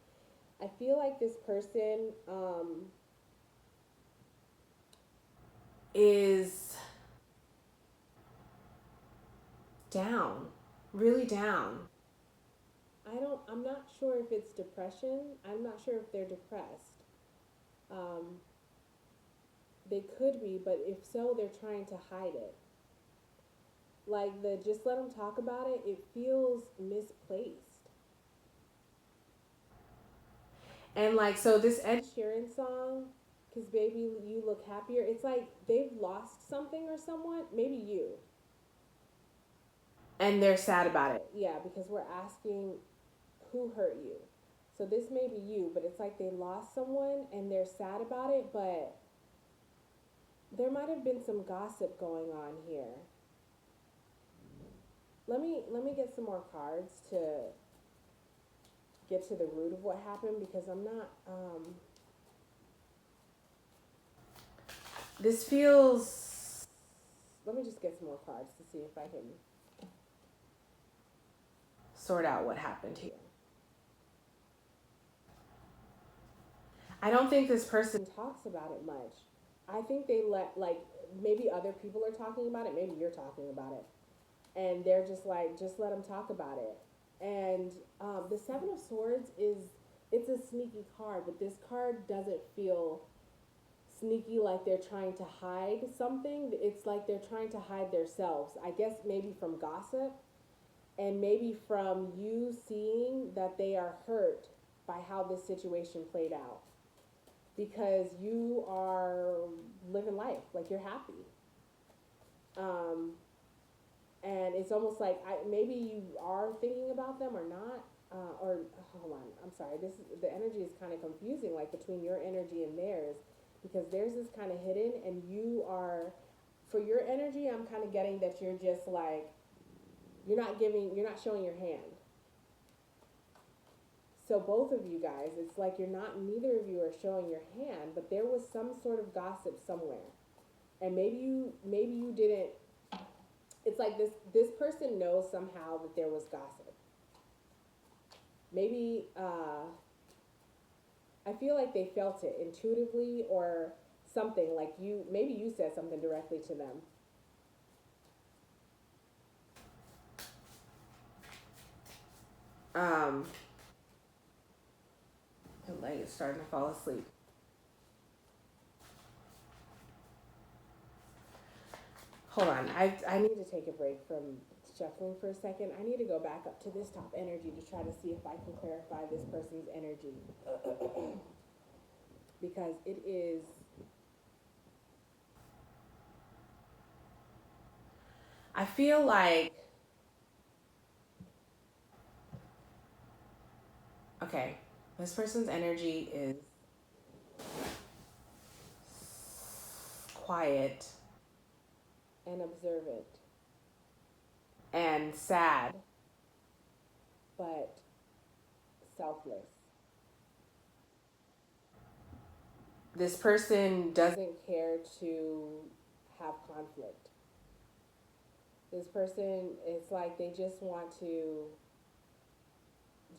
I feel like this person is down, really down. I'm not sure if it's depression. I'm not sure if they're depressed. Um, they could be, but if so, they're trying to hide it. Like the just let them talk about it, it feels misplaced. And like, so this Ed Sheeran song, "Cause Baby You Look Happier," it's like they've lost something or someone, maybe you, and they're sad about it. Yeah, because we're asking who hurt you. So this may be you, but it's like they lost someone and they're sad about it, but there might have been some gossip going on here. Let me get some more cards to get to the root of what happened because I'm not this feels let me just get some more cards to see if I can sort out what happened here. I don't think this person talks about it much. I think they let, like, maybe other people are talking about it, maybe you're talking about it, and they're just like, just let them talk about it. And the Seven of Swords is, it's a sneaky card, but this card doesn't feel sneaky like they're trying to hide something. It's like they're trying to hide themselves. I guess maybe from gossip and maybe from you seeing that they are hurt by how this situation played out because you are living life like you're happy. Um, and it's almost like maybe you are thinking about them or not. Or hold on, I'm sorry. This is, the energy is kind of confusing, like between your energy and theirs, because theirs is kind of hidden, and you are, for your energy, I'm kind of getting that you're just like, you're not showing your hand. So both of you guys, it's like neither of you are showing your hand, but there was some sort of gossip somewhere, and maybe you didn't. It's like this person knows somehow that there was gossip. Maybe I feel like they felt it intuitively or something. Like maybe you said something directly to them. Um, like it's starting to fall asleep. Hold on, I need to take a break from shuffling for a second. I need to go back up to this top energy to try to see if I can clarify this person's energy. Because it is, I feel like, okay, this person's energy is quiet and observant and sad, but selfless. This person doesn't care to have conflict. This person, it's like they just want to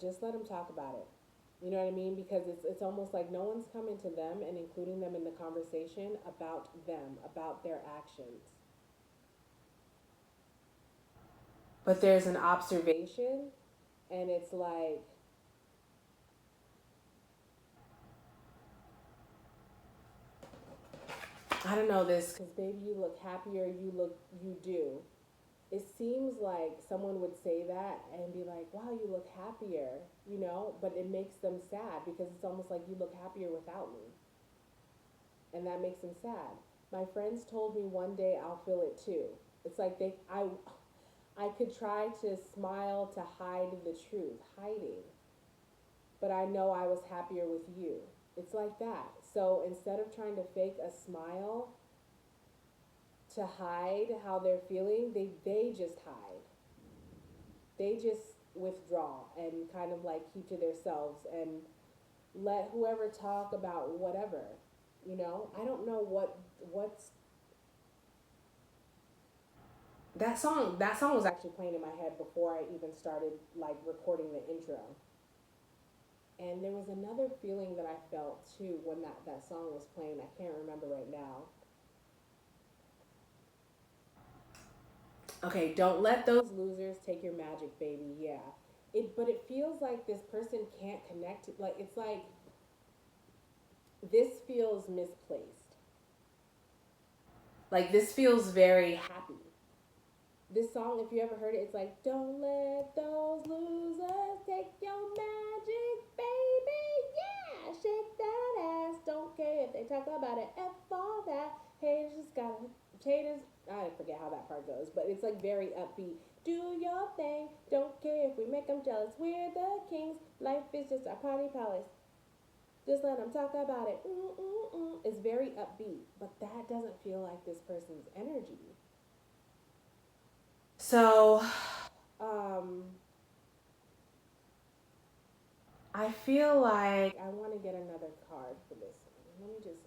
just let them talk about it. You know what I mean? Because it's almost like no one's coming to them and including them in the conversation about them, about their actions. But there's an observation, and it's like, I don't know this, because baby, you look happier, you do. It seems like someone would say that and be like, wow, you look happier, you know, but it makes them sad because it's almost like you look happier without me. And that makes them sad. My friends told me one day I'll feel it too. It's like I could try to smile to hide the truth, hiding, but I know I was happier with you. It's like that. So instead of trying to fake a smile to hide how they're feeling, they just hide. They just withdraw and kind of like keep to themselves and let whoever talk about whatever. You know, I don't know what's that song. That song was actually playing in my head before I even started like recording the intro. And there was another feeling that I felt too when that song was playing. I can't remember right now. Okay, don't let those losers take your magic, baby. Yeah. but it feels like this person can't connect. Like, it's like this feels misplaced. Like, this feels very happy. This song, if you ever heard it, it's like, don't let those losers take your magic, baby. Yeah, shake that ass. Don't care if they talk about it. F all that. Haters got haters. I forget how that part goes, but it's like very upbeat. Do your thing. Don't care if we make them jealous. We're the kings. Life is just our party palace. Just let them talk about it. It's very upbeat, but that doesn't feel like this person's energy. So, I feel like I want to get another card for this one. Let me just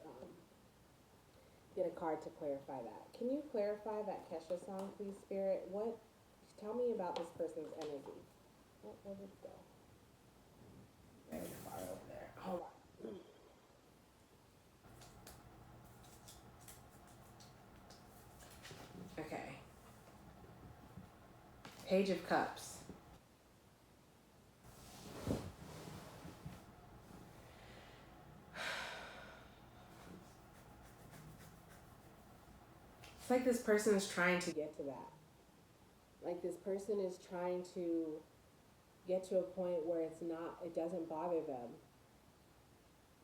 get a card to clarify that. Can you clarify that Kesha song, please, Spirit? What? Tell me about this person's energy. Where did it go? Very far over there. Hold on. Okay. Page of Cups. It's like this person is trying to get to that. Like, this person is trying to get to a point where it doesn't bother them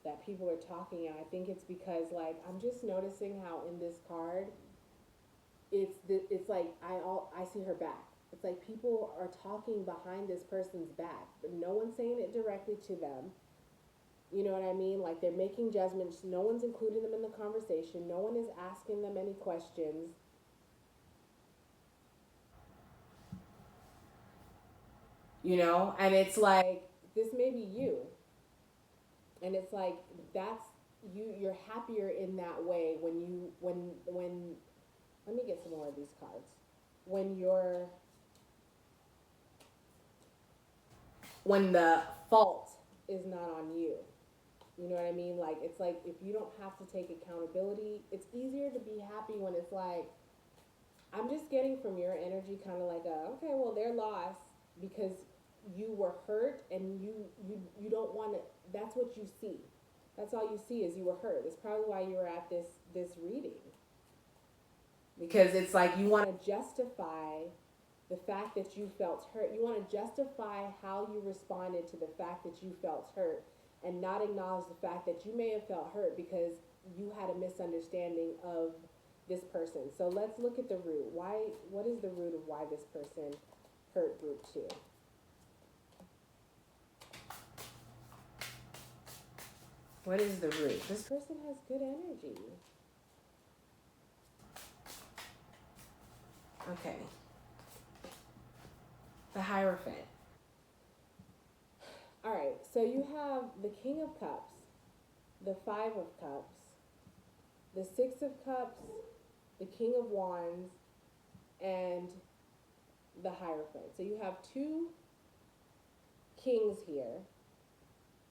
that people are talking. And I think it's because, like, I'm just noticing how in this card, it's like I see her back. It's like people are talking behind this person's back, but no one's saying it directly to them. You know what I mean? Like, they're making judgments. No one's including them in the conversation. No one is asking them any questions. You know? And it's like, this may be you. And it's like, that's you're happier in that way when let me get some more of these cards. When the fault is not on you. You know what I mean? Like, it's like, if you don't have to take accountability, it's easier to be happy when it's like, I'm just getting from your energy kind of like okay, well, they're lost because you were hurt, and you don't want to, that's what you see. That's all you see is you were hurt. That's probably why you were at this reading. Because it's like you want to justify the fact that you felt hurt. You want to justify how you responded to the fact that you felt hurt, and not acknowledge the fact that you may have felt hurt because you had a misunderstanding of this person. So let's look at the root. What is the root of why this person hurt group 2? What is the root? This person has good energy. Okay. The Hierophant. All right, so you have the King of Cups, the Five of Cups, the Six of Cups, the King of Wands, and the Hierophant. So you have 2 kings here.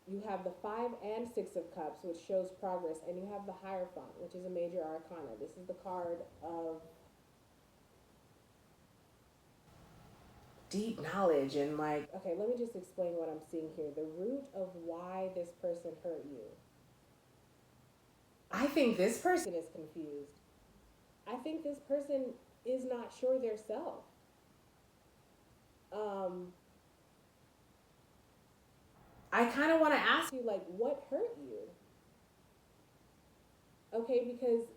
You have the 5 and 6 of Cups, which shows progress, and you have the Hierophant, which is a major arcana. This is the card of deep knowledge and, like, okay, let me just explain what I'm seeing here. The root of why this person hurt you. I think this person is confused. I think this person is not sure their self. I kind of want to ask you, like, what hurt you? Okay, because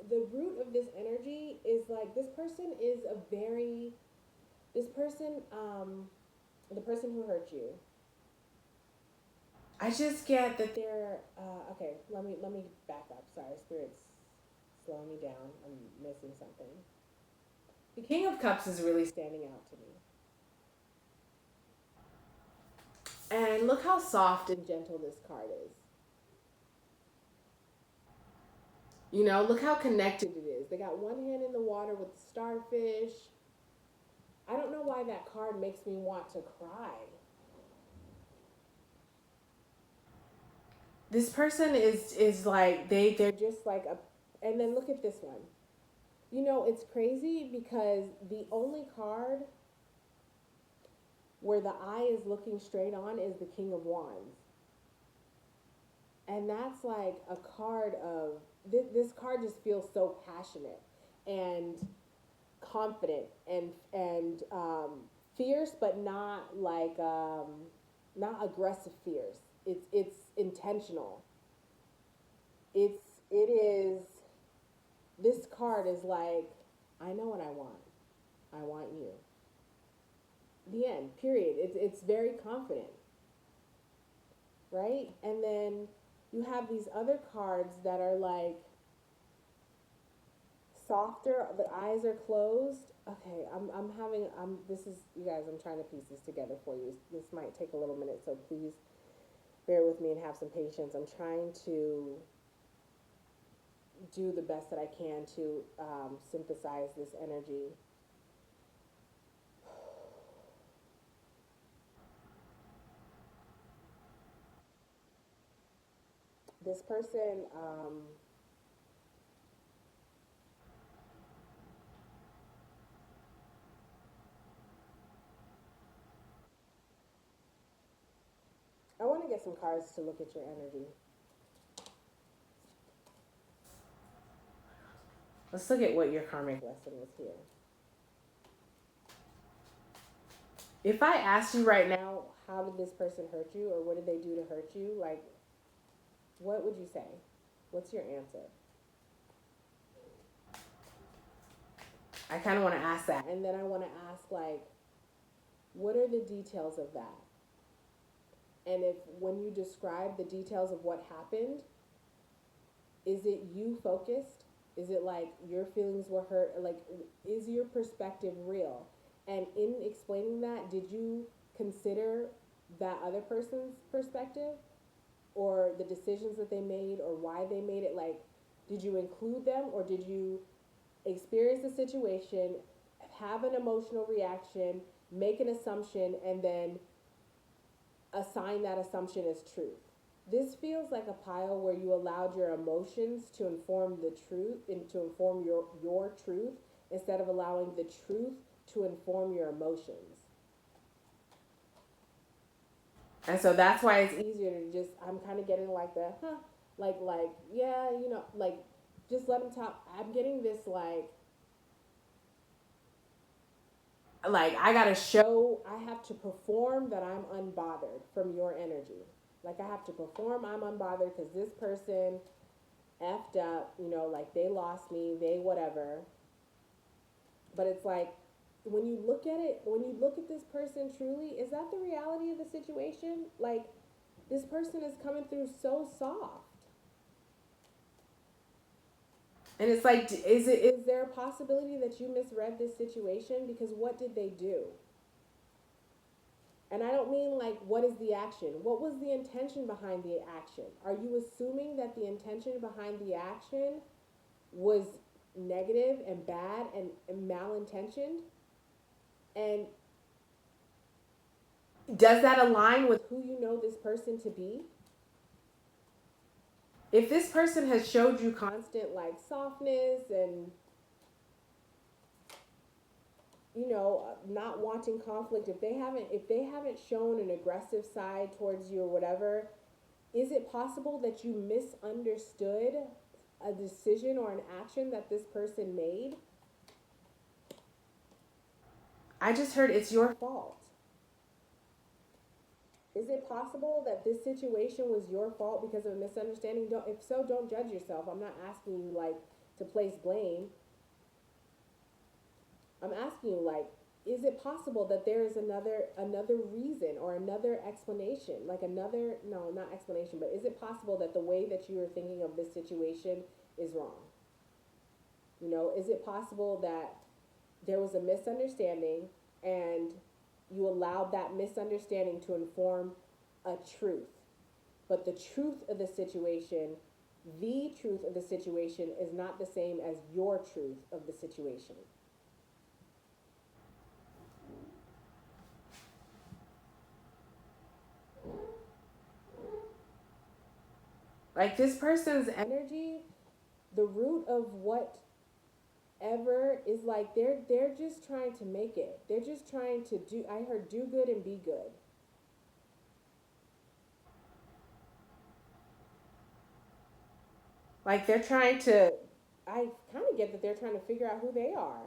the root of this energy is like, this person is the person who hurt you. I just get that they're, okay, let me back up. Sorry, Spirit's slowing me down. I'm missing something. The King of Cups is really standing out to me. And look how soft and gentle this card is. You know, look how connected it is. They got one hand in the water with the starfish. I don't know why that card makes me want to cry. This person is like, they're just like a, and then look at this one. You know, it's crazy because the only card where the eye is looking straight on is the King of Wands. And that's like a card of this card just feels so passionate and confident and fierce, but not like not aggressive fierce. It's intentional. It is. This card is like, I know what I want. I want you. The end. Period. It's very confident, right? And then you have these other cards that are like softer. The eyes are closed. Okay, I'm having this is you guys. I'm trying to piece this together for you. This might take a little minute, so please bear with me and have some patience. I'm trying to do the best that I can to synthesize this energy. This person, I want to get some cards to look at your energy. Let's look at what your karmic lesson was here. If I asked you right now, how did this person hurt you, or what did they do to hurt you? Like, what would you say? What's your answer? I kind of want to ask that. And then I want to ask, like, what are the details of that? And if, when you describe the details of what happened, is it you focused? Is it like your feelings were hurt? Like, is your perspective real? And in explaining that, did you consider that other person's perspective or the decisions that they made or why they made it? Like, did you include them, or did you experience the situation, have an emotional reaction, make an assumption, and then assign that assumption as truth? This feels like a pile where you allowed your emotions to inform the truth and to inform your truth instead of allowing the truth to inform your emotions. And so that's why it's easier to just, I'm kind of getting like the, like, yeah, you know, like, just let them talk. I'm getting this like I gotta show, I have to perform that I'm unbothered from your energy. Like I have to perform I'm unbothered because this person effed up, you know, like they lost me, they whatever. But it's like, when you look at it, when you look at this person truly, is that the reality of the situation? Like, this person is coming through so soft. And it's like, is there a possibility that you misread this situation? Because what did they do? And I don't mean like, what is the action? What was the intention behind the action? Are you assuming that the intention behind the action was negative and bad and malintentioned? And does that align with who you know this person to be? If this person has showed you constant like softness and, you know, not wanting conflict, if they haven't shown an aggressive side towards you or whatever, is it possible that you misunderstood a decision or an action that this person made? I just heard it's your fault. Is it possible that this situation was your fault because of a misunderstanding? Don't, if so, don't judge yourself. I'm not asking you like to place blame. I'm asking you, like, is it possible that there is another reason or another explanation? Like another, no, not explanation, but is it possible that the way that you are thinking of this situation is wrong? You know, is it possible that there was a misunderstanding and you allowed that misunderstanding to inform a truth? But the truth of the situation is not the same as your truth of the situation. Like this person's energy, the root of what whatever is like they're just trying to make it. They're just trying to do, I heard, do good and be good. Like they're trying to, I kind of get that they're trying to figure out who they are,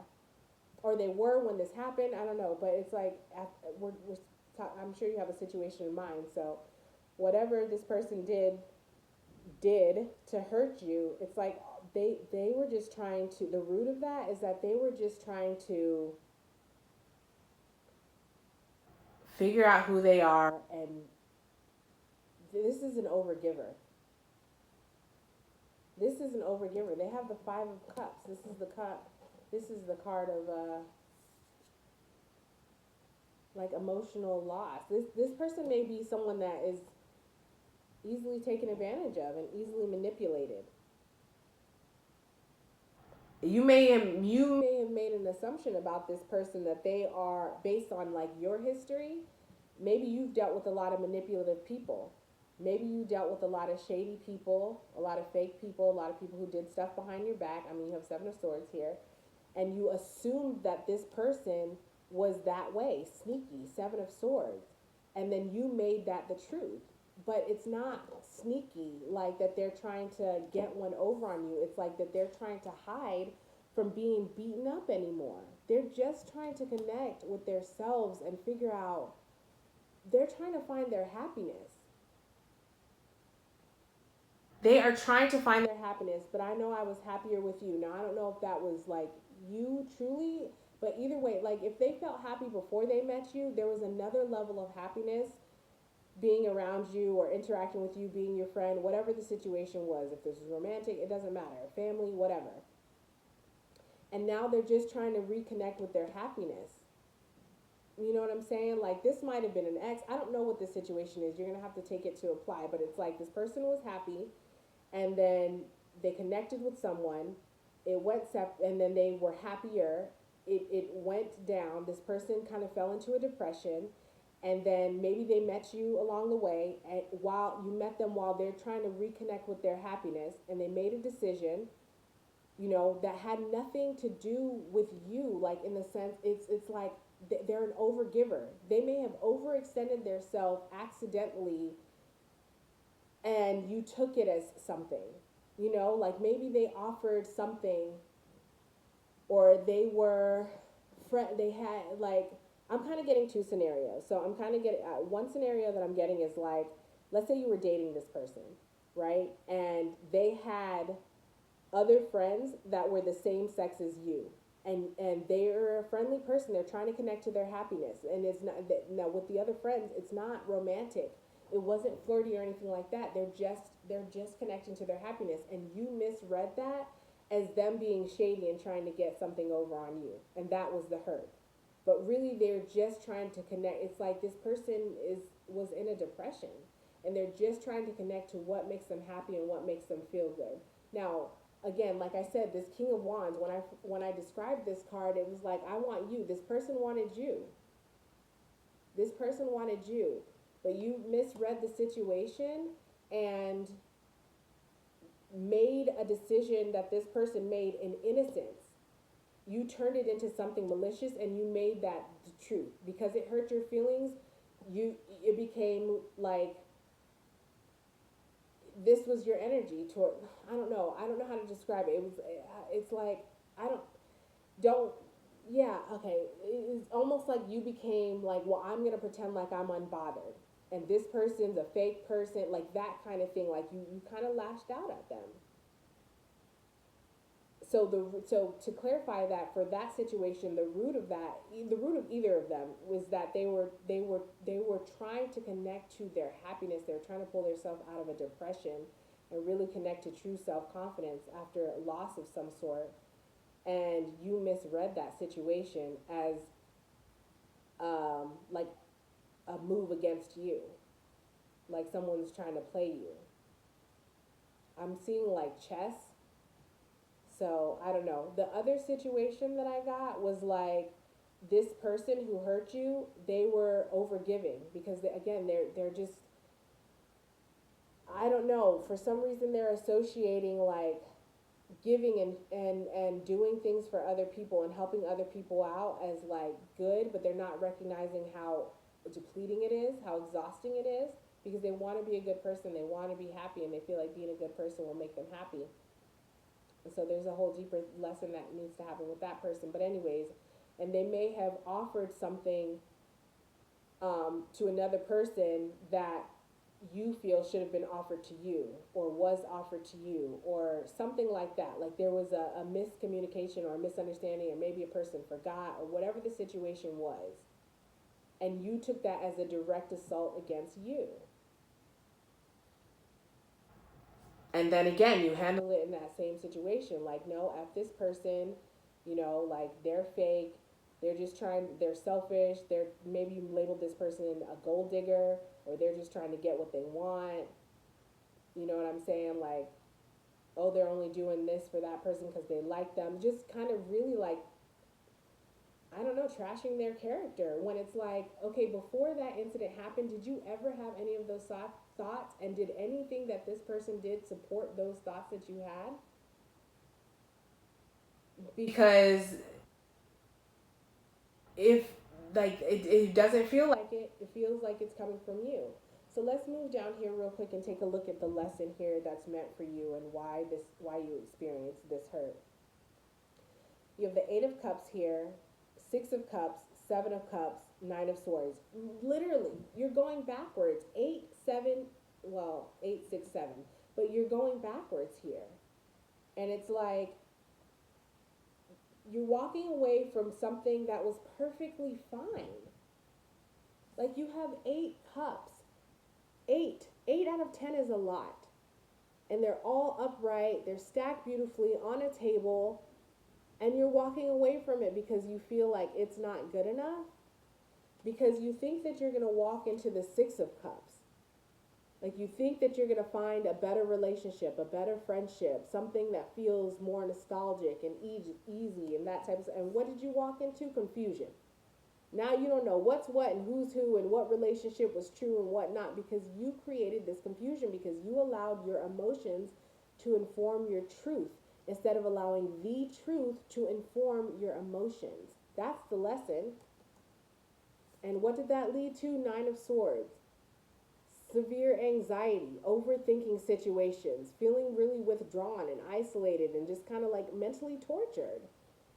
or they were when this happened. I don't know, but it's like I'm sure you have a situation in mind. So whatever this person did to hurt you, it's like they were just trying to, the root of that is that they were just trying to figure out who they are. And this is an overgiver. This is an overgiver. They have the 5 of cups. This is the cup. This is the card of like emotional loss. This person may be someone that is easily taken advantage of and easily manipulated. You may have made an assumption about this person that they are based on like your history. Maybe you've dealt with a lot of manipulative people. Maybe you dealt with a lot of shady people, a lot of fake people, a lot of people who did stuff behind your back. I mean, you have 7 of Swords here, and you assumed that this person was that way, sneaky, 7 of Swords, and then you made that the truth. But it's not sneaky like that they're trying to get one over on you. It's like that they're trying to hide from being beaten up anymore. They're just trying to connect with themselves and figure out, they're trying to find their happiness. They are trying to find their happiness, but I know I was happier with you. Now, I don't know if that was like you truly, but either way, like if they felt happy before they met you, there was another level of happiness being around you or interacting with you, being your friend, whatever the situation was. If this was romantic, it doesn't matter, family, whatever. And now they're just trying to reconnect with their happiness. You know what I'm saying? Like this might have been an ex. I don't know what the situation is. You're going to have to take it to apply, but it's like this person was happy and then they connected with someone. It went and then they were happier. It went down. This person kind of fell into a depression, and then maybe they met you along the way, and while you met them while they're trying to reconnect with their happiness, and they made a decision, you know, that had nothing to do with you. Like in the sense, it's like they're an overgiver. They may have overextended themselves accidentally, and you took it as something. You know, like maybe they offered something, or they were they had like, I'm kind of getting 2 scenarios. So I'm kind of getting one scenario that I'm getting is like, let's say you were dating this person, right? And they had other friends that were the same sex as you. And they're a friendly person. They're trying to connect to their happiness. And it's not, now with the other friends, it's not romantic. It wasn't flirty or anything like that. They're just connecting to their happiness. And you misread that as them being shady and trying to get something over on you. And that was the hurt. But really they're just trying to connect. It's like this person was in a depression, and they're just trying to connect to what makes them happy and what makes them feel good. Now, again, like I said, this King of Wands, when I described this card, it was like, I want you. This person wanted you. This person wanted you, but you misread the situation and made a decision that this person made in innocence. You turned it into something malicious, and you made that the truth because it hurt your feelings. It became like this was your energy toward, I don't know how to describe it. It's like, I don't yeah, okay, it's almost like you became like, well, I'm going to pretend like I'm unbothered, and this person's a fake person, like that kind of thing. Like you kind of lashed out at them. So to clarify that, for that situation, the root of either of them was that they were trying to connect to their happiness. They were trying to pull themselves out of a depression and really connect to true self-confidence after a loss of some sort. And you misread that situation as like a move against you, like someone's trying to play you. I'm seeing like chess. So I don't know. The other situation that I got was like, this person who hurt you, they were overgiving because again, they're just, I don't know, for some reason they're associating like giving and doing things for other people and helping other people out as like good, but they're not recognizing how depleting it is, how exhausting it is, because they want to be a good person, they want to be happy, and they feel like being a good person will make them happy. And so there's a whole deeper lesson that needs to happen with that person. But anyways, and they may have offered something to another person that you feel should have been offered to you or was offered to you or something like that. Like there was a miscommunication or a misunderstanding, or maybe a person forgot, or whatever the situation was, and you took that as a direct assault against you. And then again, you handle it in that same situation. Like, no, F this person, like they're fake. They're just trying, they're selfish. They're, maybe you labeled this person a gold digger, or they're just trying to get what they want. You know what I'm saying? Like, oh, they're only doing this for that person because they like them. Just kind of really like, I don't know, trashing their character, when it's like, okay, before that incident happened, did you ever have any of those thoughts? And did anything that this person did support those thoughts that you had? Because if, like, it doesn't feel like it feels like it's coming from you. So let's move down here real quick and take a look at the lesson here that's meant for you and why you experience this hurt. You have the Eight of Cups here, Six of Cups, Seven of Cups, Nine of Swords. Literally, you're going backwards. Eight, seven, well, eight, six, seven. But you're going backwards here. And it's like you're walking away from something that was perfectly fine. Like you have 8 cups. Eight out of 10 is a lot. And they're all upright. They're stacked beautifully on a table. And you're walking away from it because you feel like it's not good enough, because you think that you're going to walk into the Six of Cups. Like you think that you're going to find a better relationship, a better friendship, something that feels more nostalgic and easy and that type of stuff. And what did you walk into? Confusion. Now you don't know what's what and who's who and what relationship was true and what not, because you created this confusion because you allowed your emotions to inform your truth instead of allowing the truth to inform your emotions. That's the lesson. And what did that lead to? Nine of Swords. Severe anxiety, overthinking situations, feeling really withdrawn and isolated and just kind of like mentally tortured.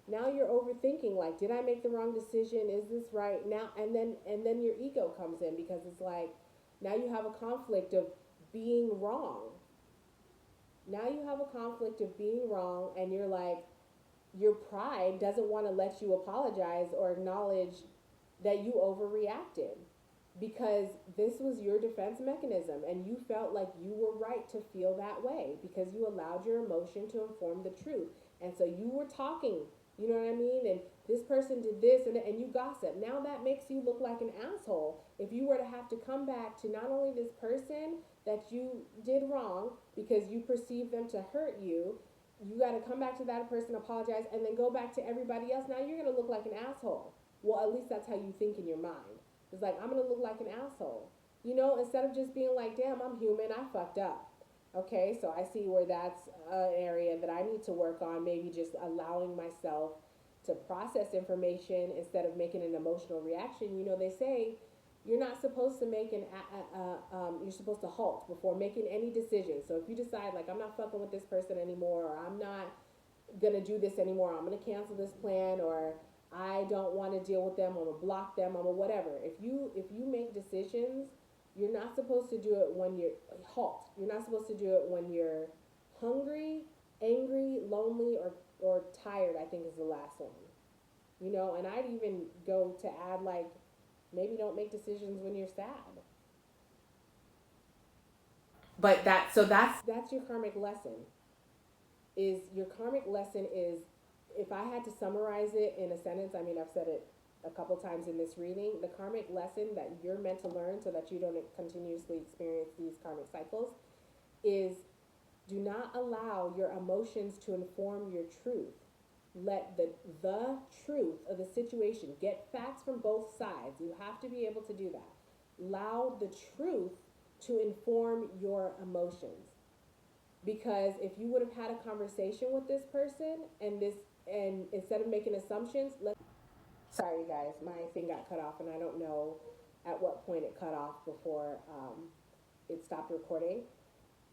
Now you're overthinking, like, did I make the wrong decision? Is this right? Now and then your ego comes in, because it's like now you have a conflict of being wrong. Now you have a conflict of being wrong, and you're like, your pride doesn't want to let you apologize or acknowledge that you overreacted, because this was your defense mechanism and you felt like you were right to feel that way because you allowed your emotion to inform the truth. And so you were talking, you know what I mean? And this person did this, and you gossip. Now that makes you look like an asshole. If you were to have to come back to not only this person that you did wrong because you perceive them to hurt you, you got to come back to that person, apologize, and then go back to everybody else. Now you're going to look like an asshole. Well, at least that's how you think in your mind. It's like, I'm going to look like an asshole. Instead of just being like, damn, I'm human, I fucked up. Okay, so I see where that's an area that I need to work on. Maybe just allowing myself to process information instead of making an emotional reaction. They say you're not supposed to make you're supposed to halt before making any decision. So if you decide, like, I'm not fucking with this person anymore, or I'm not gonna do this anymore, I'm gonna cancel this plan, or I don't want to deal with them, I'm gonna block them, I'm gonna whatever. If you make decisions, you're not supposed to do it when you're halt. You're not supposed to do it when you're hungry, angry, lonely, or tired, I think is the last one. And I'd even go to add, like, maybe don't make decisions when you're sad. But that's your karmic lesson. Is if I had to summarize it in a sentence, I mean, I've said it a couple times in this reading, the karmic lesson that you're meant to learn so that you don't continuously experience these karmic cycles is, do not allow your emotions to inform your truth. Let the truth of the situation, get facts from both sides. You have to be able to do that. Allow the truth to inform your emotions. Because if you would have had a conversation with this person and instead of making assumptions, sorry guys, my thing got cut off and I don't know at what point it cut off before it stopped recording.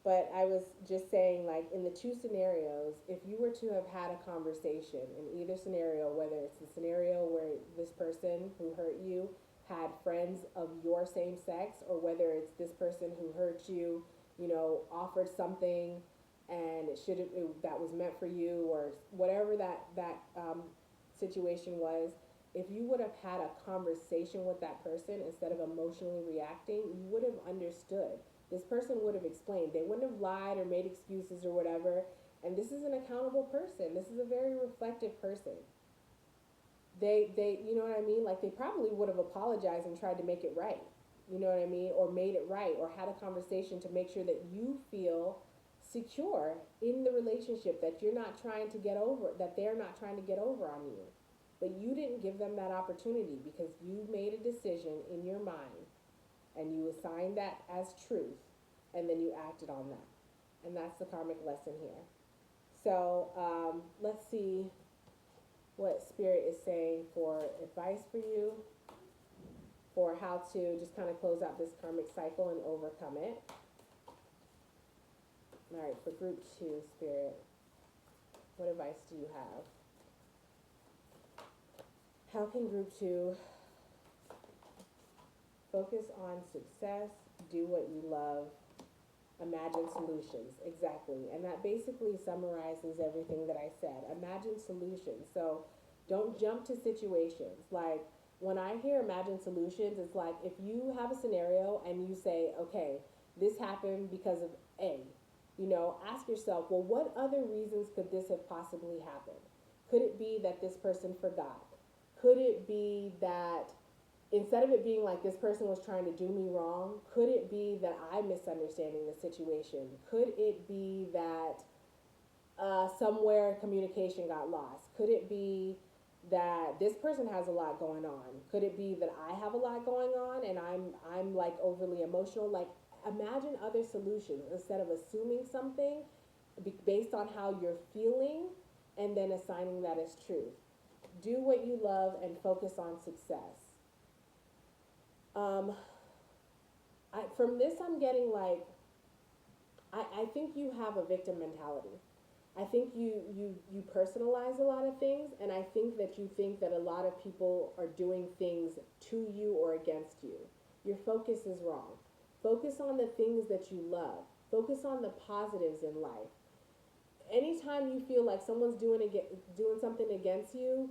But I was just saying, like, in the two scenarios, if you were to have had a conversation in either scenario, whether it's the scenario where this person who hurt you had friends of your same sex, or whether it's this person who hurt you, offered something and that was meant for you, or whatever that situation was, if you would have had a conversation with that person instead of emotionally reacting, you would have understood. This person would have explained. They wouldn't have lied or made excuses or whatever. And this is an accountable person. This is a very reflective person. You know what I mean? Like, they probably would have apologized and tried to make it right. You know what I mean? Or made it right, or had a conversation to make sure that you feel secure in the relationship, that you're not trying to get over, that they're not trying to get over on you. But you didn't give them that opportunity because you made a decision in your mind and you assigned that as truth, and then you acted on that. And that's the karmic lesson here. So let's see what Spirit is saying for advice for you, for how to just kind of close out this karmic cycle and overcome it. All right, for group 2, Spirit, what advice do you have? How can group 2 focus on success, do what you love, imagine solutions? Exactly. And that basically summarizes everything that I said. Imagine solutions. So don't jump to situations. Like, when I hear imagine solutions, it's like if you have a scenario and you say, okay, this happened because of A, ask yourself, well, what other reasons could this have possibly happened? Could it be that this person forgot? Could it be that instead of it being like this person was trying to do me wrong, could it be that I'm misunderstanding the situation? Could it be that somewhere communication got lost? Could it be that this person has a lot going on? Could it be that I have a lot going on and I'm like overly emotional? Like, imagine other solutions instead of assuming something based on how you're feeling and then assigning that as truth. Do what you love and focus on success. From this, I'm getting like, I think you have a victim mentality. I think you personalize a lot of things, and I think that you think that a lot of people are doing things to you or against you. Your focus is wrong. Focus on the things that you love. Focus on the positives in life. Anytime you feel like someone's doing something against you,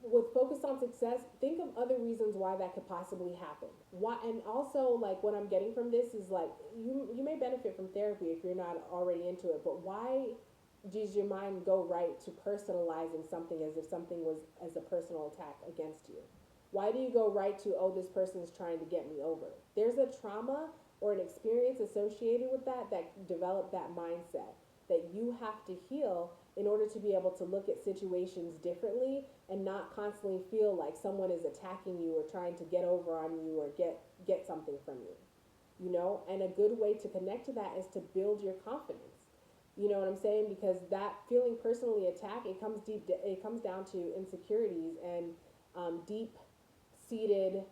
with focus on success, think of other reasons why that could possibly happen. Why, and also, like, what I'm getting from this is like, you may benefit from therapy if you're not already into it, but why does your mind go right to personalizing something as if something was as a personal attack against you? Why do you go right to, oh, this person is trying to get me over? There's a trauma or an experience associated with that developed that mindset that you have to heal in order to be able to look at situations differently and not constantly feel like someone is attacking you or trying to get over on you or get something from you. And a good way to connect to that is to build your confidence. You know what I'm saying? Because that feeling personally attacked, it comes down to insecurities and deep-seated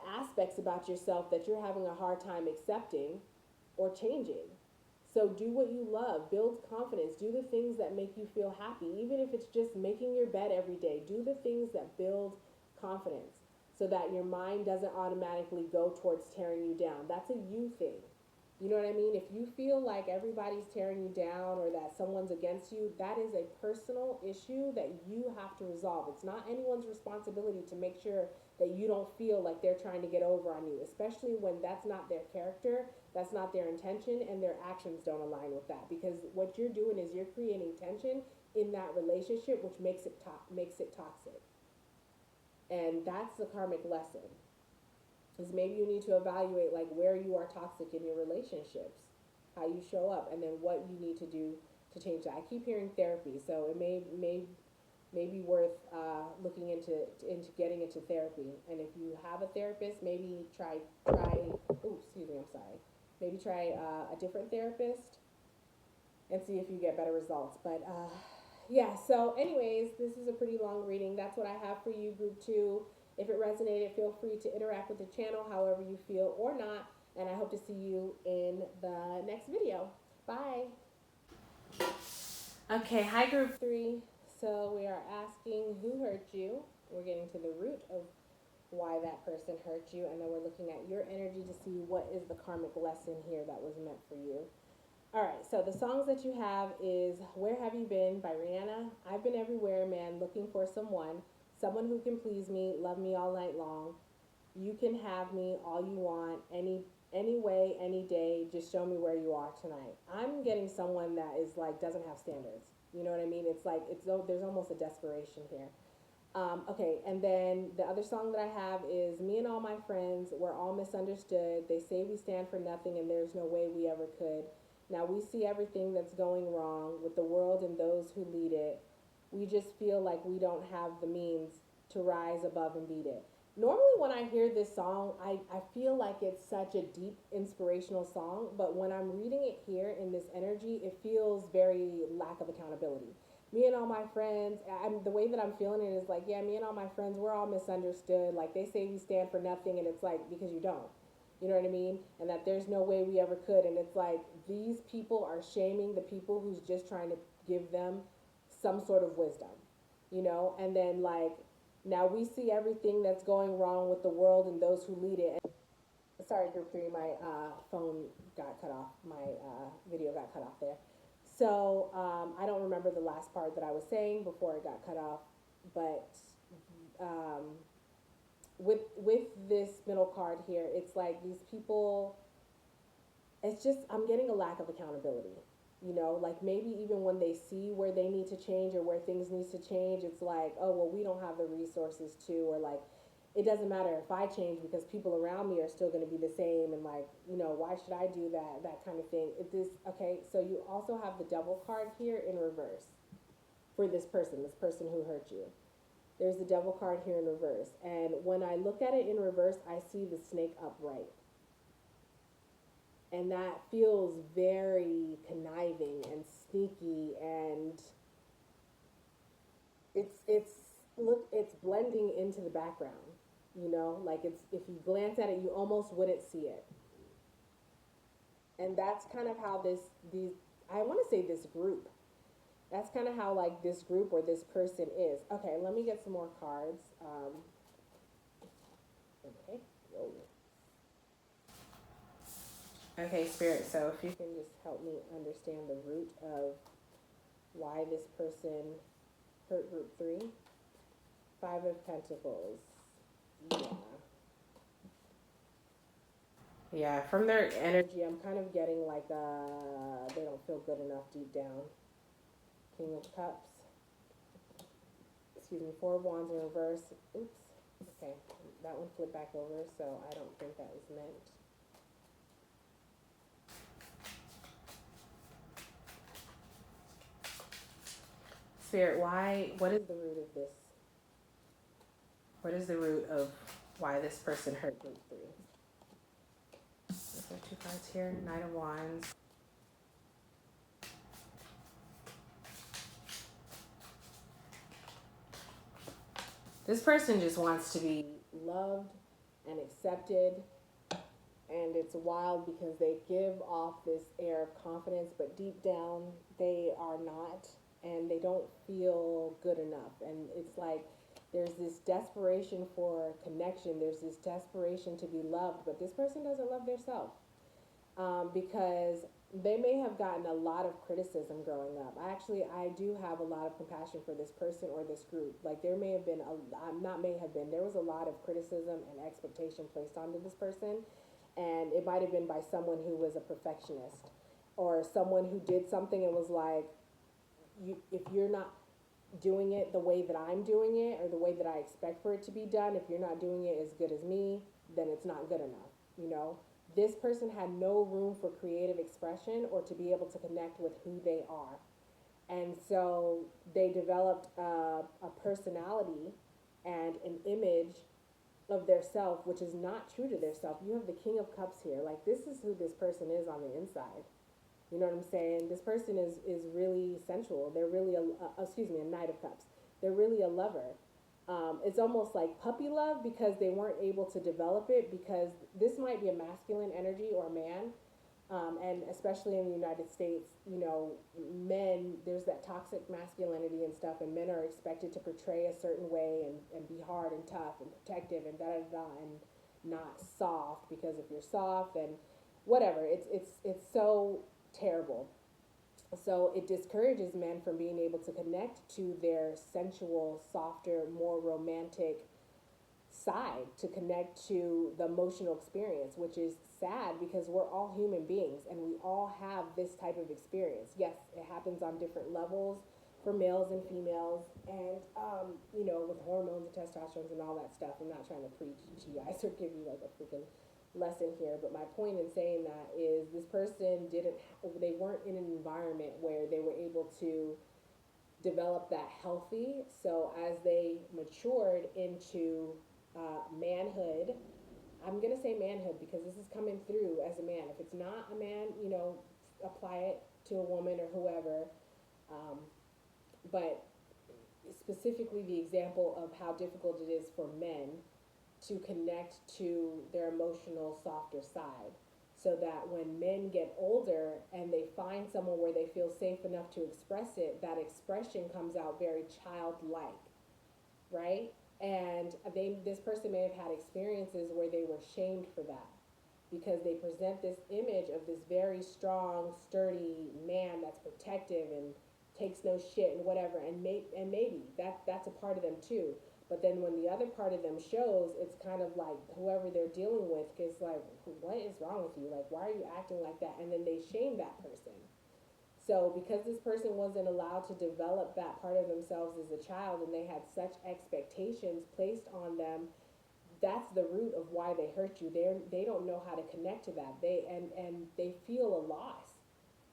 aspects about yourself that you're having a hard time accepting or changing. So do what you love, build confidence, do the things that make you feel happy, even if it's just making your bed every day. Do the things that build confidence so that your mind doesn't automatically go towards tearing you down. That's a you thing. You know what I mean? If you feel like everybody's tearing you down or that someone's against you, that is a personal issue that you have to resolve. It's not anyone's responsibility to make sure that you don't feel like they're trying to get over on you, especially when that's not their character, that's not their intention, and their actions don't align with that. Because what you're doing is you're creating tension in that relationship, which makes it toxic. And that's the karmic lesson. Is maybe you need to evaluate like where you are toxic in your relationships, how you show up, and then what you need to do to change that. I keep hearing therapy, so it may be worth looking into getting into therapy. And if you have a therapist, maybe try. Oh, excuse me, I'm sorry. Maybe try a different therapist and see if you get better results. But yeah, so anyways, this is a pretty long reading. That's what I have for you, group two. If it resonated, feel free to interact with the channel however you feel or not. And I hope to see you in the next video. Bye. Okay, hi group three. So we are asking who hurt you. We're getting to the root of why that person hurt you, and then we're looking at your energy to see what is the karmic lesson here that was meant for you. All right, so the songs that you have is Where Have You Been by Rihanna, I've Been Everywhere, Man, Looking for Someone Who Can Please Me, Love Me All Night Long, You Can Have Me All You Want, any way, any day, just show me where you are tonight. I'm getting someone that is like doesn't have standards. You know what I mean? It's like there's almost a desperation here. Okay, and then the other song that I have is Me and All My Friends, We're All Misunderstood. They say we stand for nothing and there's no way we ever could. Now we see everything that's going wrong with the world and those who lead it. We just feel like we don't have the means to rise above and beat it. Normally when I hear this song, I feel like it's such a deep inspirational song, but when I'm reading it here in this energy, it feels very lack of accountability. Me and all my friends, the way that I'm feeling it is like, yeah, me and all my friends, we're all misunderstood. Like they say we stand for nothing, and it's like, because you don't. You know what I mean? And that there's no way we ever could. And it's like, these people are shaming the people who's just trying to give them some sort of wisdom, you know? And then, like, now we see everything that's going wrong with the world and those who lead it. And, sorry, group three, my phone got cut off. My video got cut off there. So I don't remember the last part that I was saying before it got cut off, but um, with this middle card here, it's like these people. It's just I'm getting a lack of accountability. You know, like maybe even when they see where they need to change or where things needs to change, it's like, oh well, we don't have the resources to, or like it doesn't matter if I change because people around me are still going to be the same, and like, you know, why should I do that, that kind of thing. Okay, so you also have the devil card here in reverse for this person who hurt you. There's the devil card here in reverse, and when I look at it in reverse, I see the snake upright, and that feels very conniving and sneaky, and it's look, it's blending into the background. You know, like it's, if you glance at it, you almost wouldn't see it. And that's kind of how these, I want to say this group, that's kind of how like this group or this person is. Okay, let me get some more cards. Okay. Whoa. Okay, Spirit, so if you can just help me understand the root of why this person hurt group three. Five of Pentacles. Yeah. Yeah, from their energy, I'm kind of getting like they don't feel good enough deep down. King of Cups. Excuse me, Four of Wands in reverse. Oops. Okay, that one flipped back over, so I don't think that was meant. Spirit, what is the root of this? What is the root of why this person hurt group three? There's two cards here. Knight of Wands. This person just wants to be loved and accepted, and it's wild because they give off this air of confidence, but deep down they are not, and they don't feel good enough. And it's like there's this desperation for connection, there's this desperation to be loved, but this person doesn't love themselves, because they may have gotten a lot of criticism growing up. I do have a lot of compassion for this person or this group. Like there may have been, there was a lot of criticism and expectation placed onto this person. And it might have been by someone who was a perfectionist, or someone who did something and was like, if you're not doing it the way that I'm doing it, or the way that I expect for it to be done, if you're not doing it as good as me, then it's not good enough, you know? This person had no room for creative expression or to be able to connect with who they are. And so they developed a personality and an image of their self, which is not true to their self. You have the King of Cups here. Like, this is who this person is on the inside. You know what I'm saying? This person is really sensual. They're really excuse me, a Knight of Cups. They're really a lover. It's almost like puppy love because they weren't able to develop it, because this might be a masculine energy or a man, and especially in the United States, you know, men, there's that toxic masculinity and stuff, and men are expected to portray a certain way and be hard and tough and protective and da da da and not soft, because if you're soft, then whatever. It's so terrible. So it discourages men from being able to connect to their sensual, softer, more romantic side, to connect to the emotional experience, which is sad because we're all human beings and we all have this type of experience. Yes, it happens on different levels for males and females, and you know, with hormones and testosterone and all that stuff. I'm not trying to preach to you guys or give you like a freaking lesson here, but my point in saying that is this person didn't, they weren't in an environment where they were able to develop that healthy. So as they matured into manhood, I'm gonna say manhood because this is coming through as a man. If it's not a man, you know, apply it to a woman or whoever. Um, but specifically, the example of how difficult it is for men to connect to their emotional, softer side. So that when men get older and they find someone where they feel safe enough to express it, that expression comes out very childlike, right? And this person may have had experiences where they were shamed for that, because they present this image of this very strong, sturdy man that's protective and takes no shit and whatever, and maybe that's a part of them too. But then when the other part of them shows, it's kind of like whoever they're dealing with is like, what is wrong with you? Like, why are you acting like that? And then they shame that person. So because this person wasn't allowed to develop that part of themselves as a child, and they had such expectations placed on them, that's the root of why they hurt you. They don't know how to connect to that. And they feel a loss.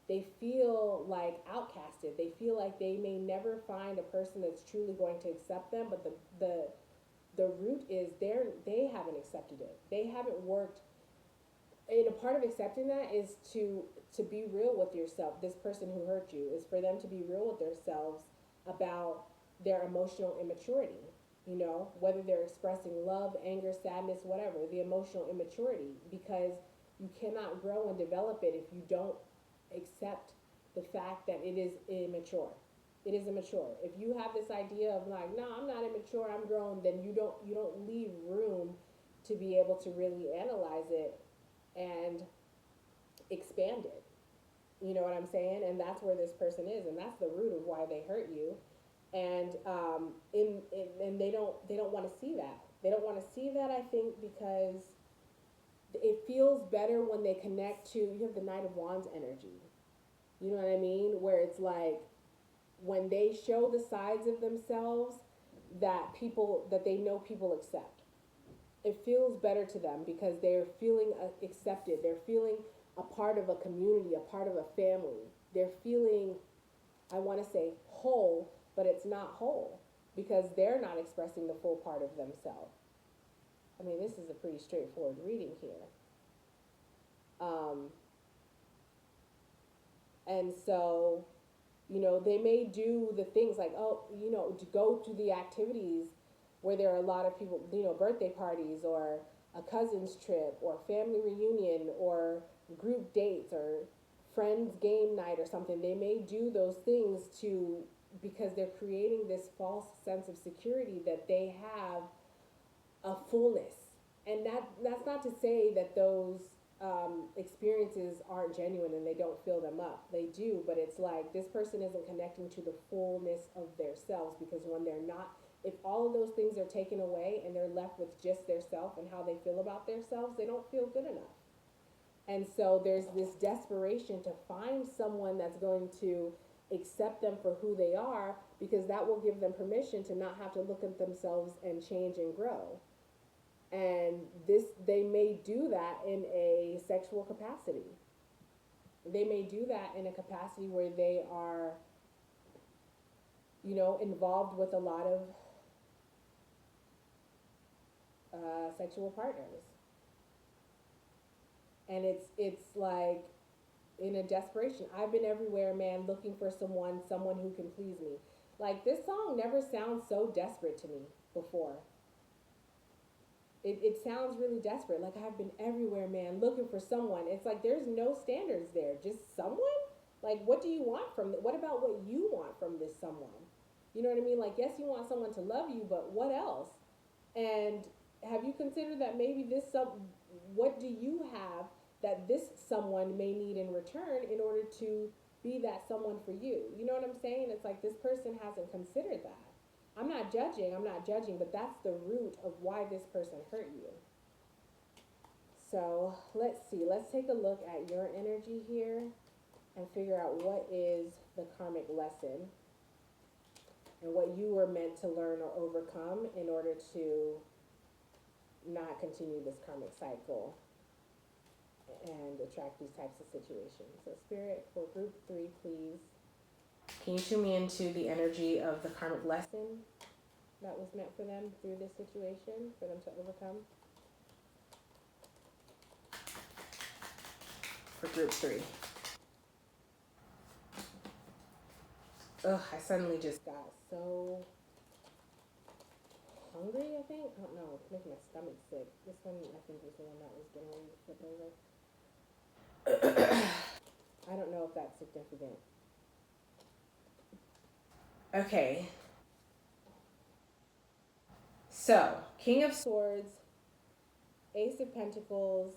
They feel like outcasted. They feel like they may never find a person that's truly going to accept them. But the root is they haven't accepted it. They haven't worked. And a part of accepting that is to be real with yourself. This person who hurt you is for them to be real with themselves about their emotional immaturity. You know, whether they're expressing love, anger, sadness, whatever, the emotional immaturity, because you cannot grow and develop it if you don't accept the fact that it is immature. It is immature. If you have this idea of like, no, I'm not immature, I'm grown, then you don't leave room to be able to really analyze it and expand it. You know what I'm saying? And that's where this person is, and that's the root of why they hurt you. And and they don't want to see that. They don't want to see that. I think because it feels better when they connect to. You have the Knight of Wands energy. You know what I mean? Where it's like when they show the sides of themselves that they know people accept. It feels better to them because they're feeling accepted. They're feeling a part of a community, a part of a family. They're feeling, I want to say, whole, but it's not whole because they're not expressing the full part of themselves. I mean, this is a pretty straightforward reading here. Um, and so, you know, they may do the things like, oh, you know, to go to the activities where there are a lot of people, you know, birthday parties or a cousin's trip or family reunion or group dates or friends game night or something. They may do those things because they're creating this false sense of security that they have a fullness. And that's not to say that those experiences aren't genuine and they don't fill them up. They do, but it's like this person isn't connecting to the fullness of their selves, because when they're not, if all of those things are taken away and they're left with just their self and how they feel about themselves, they don't feel good enough. And so there's this desperation to find someone that's going to accept them for who they are, because that will give them permission to not have to look at themselves and change and grow. And they may do that in a sexual capacity. They may do that in a capacity where they are, you know, involved with a lot of sexual partners. And it's like in a desperation. I've been everywhere, man, looking for someone who can please me. Like this song never sounds so desperate to me before. It sounds really desperate. Like I've been everywhere, man, looking for someone. It's like there's no standards there. Just someone? Like what do you want what about what you want from this someone? You know what I mean? Like yes, you want someone to love you, but what else? And have you considered that maybe what do you have that this someone may need in return in order to be that someone for you? You know what I'm saying? It's like this person hasn't considered that. I'm not judging, but that's the root of why this person hurt you. So let's see, let's take a look at your energy here and figure out what is the karmic lesson and what you were meant to learn or overcome in order to not continue this karmic cycle and attract these types of situations. So Spirit, for group 3, please. Can you tune me into the energy of the karmic lesson that was meant for them through this situation, for them to overcome? For group 3. Ugh, I suddenly just got so hungry, I think. I don't know, it's making my stomach sick. This one, I think, was the one that was getting ready to flip over. I don't know if that's significant. Okay. So, King of Swords, Ace of Pentacles,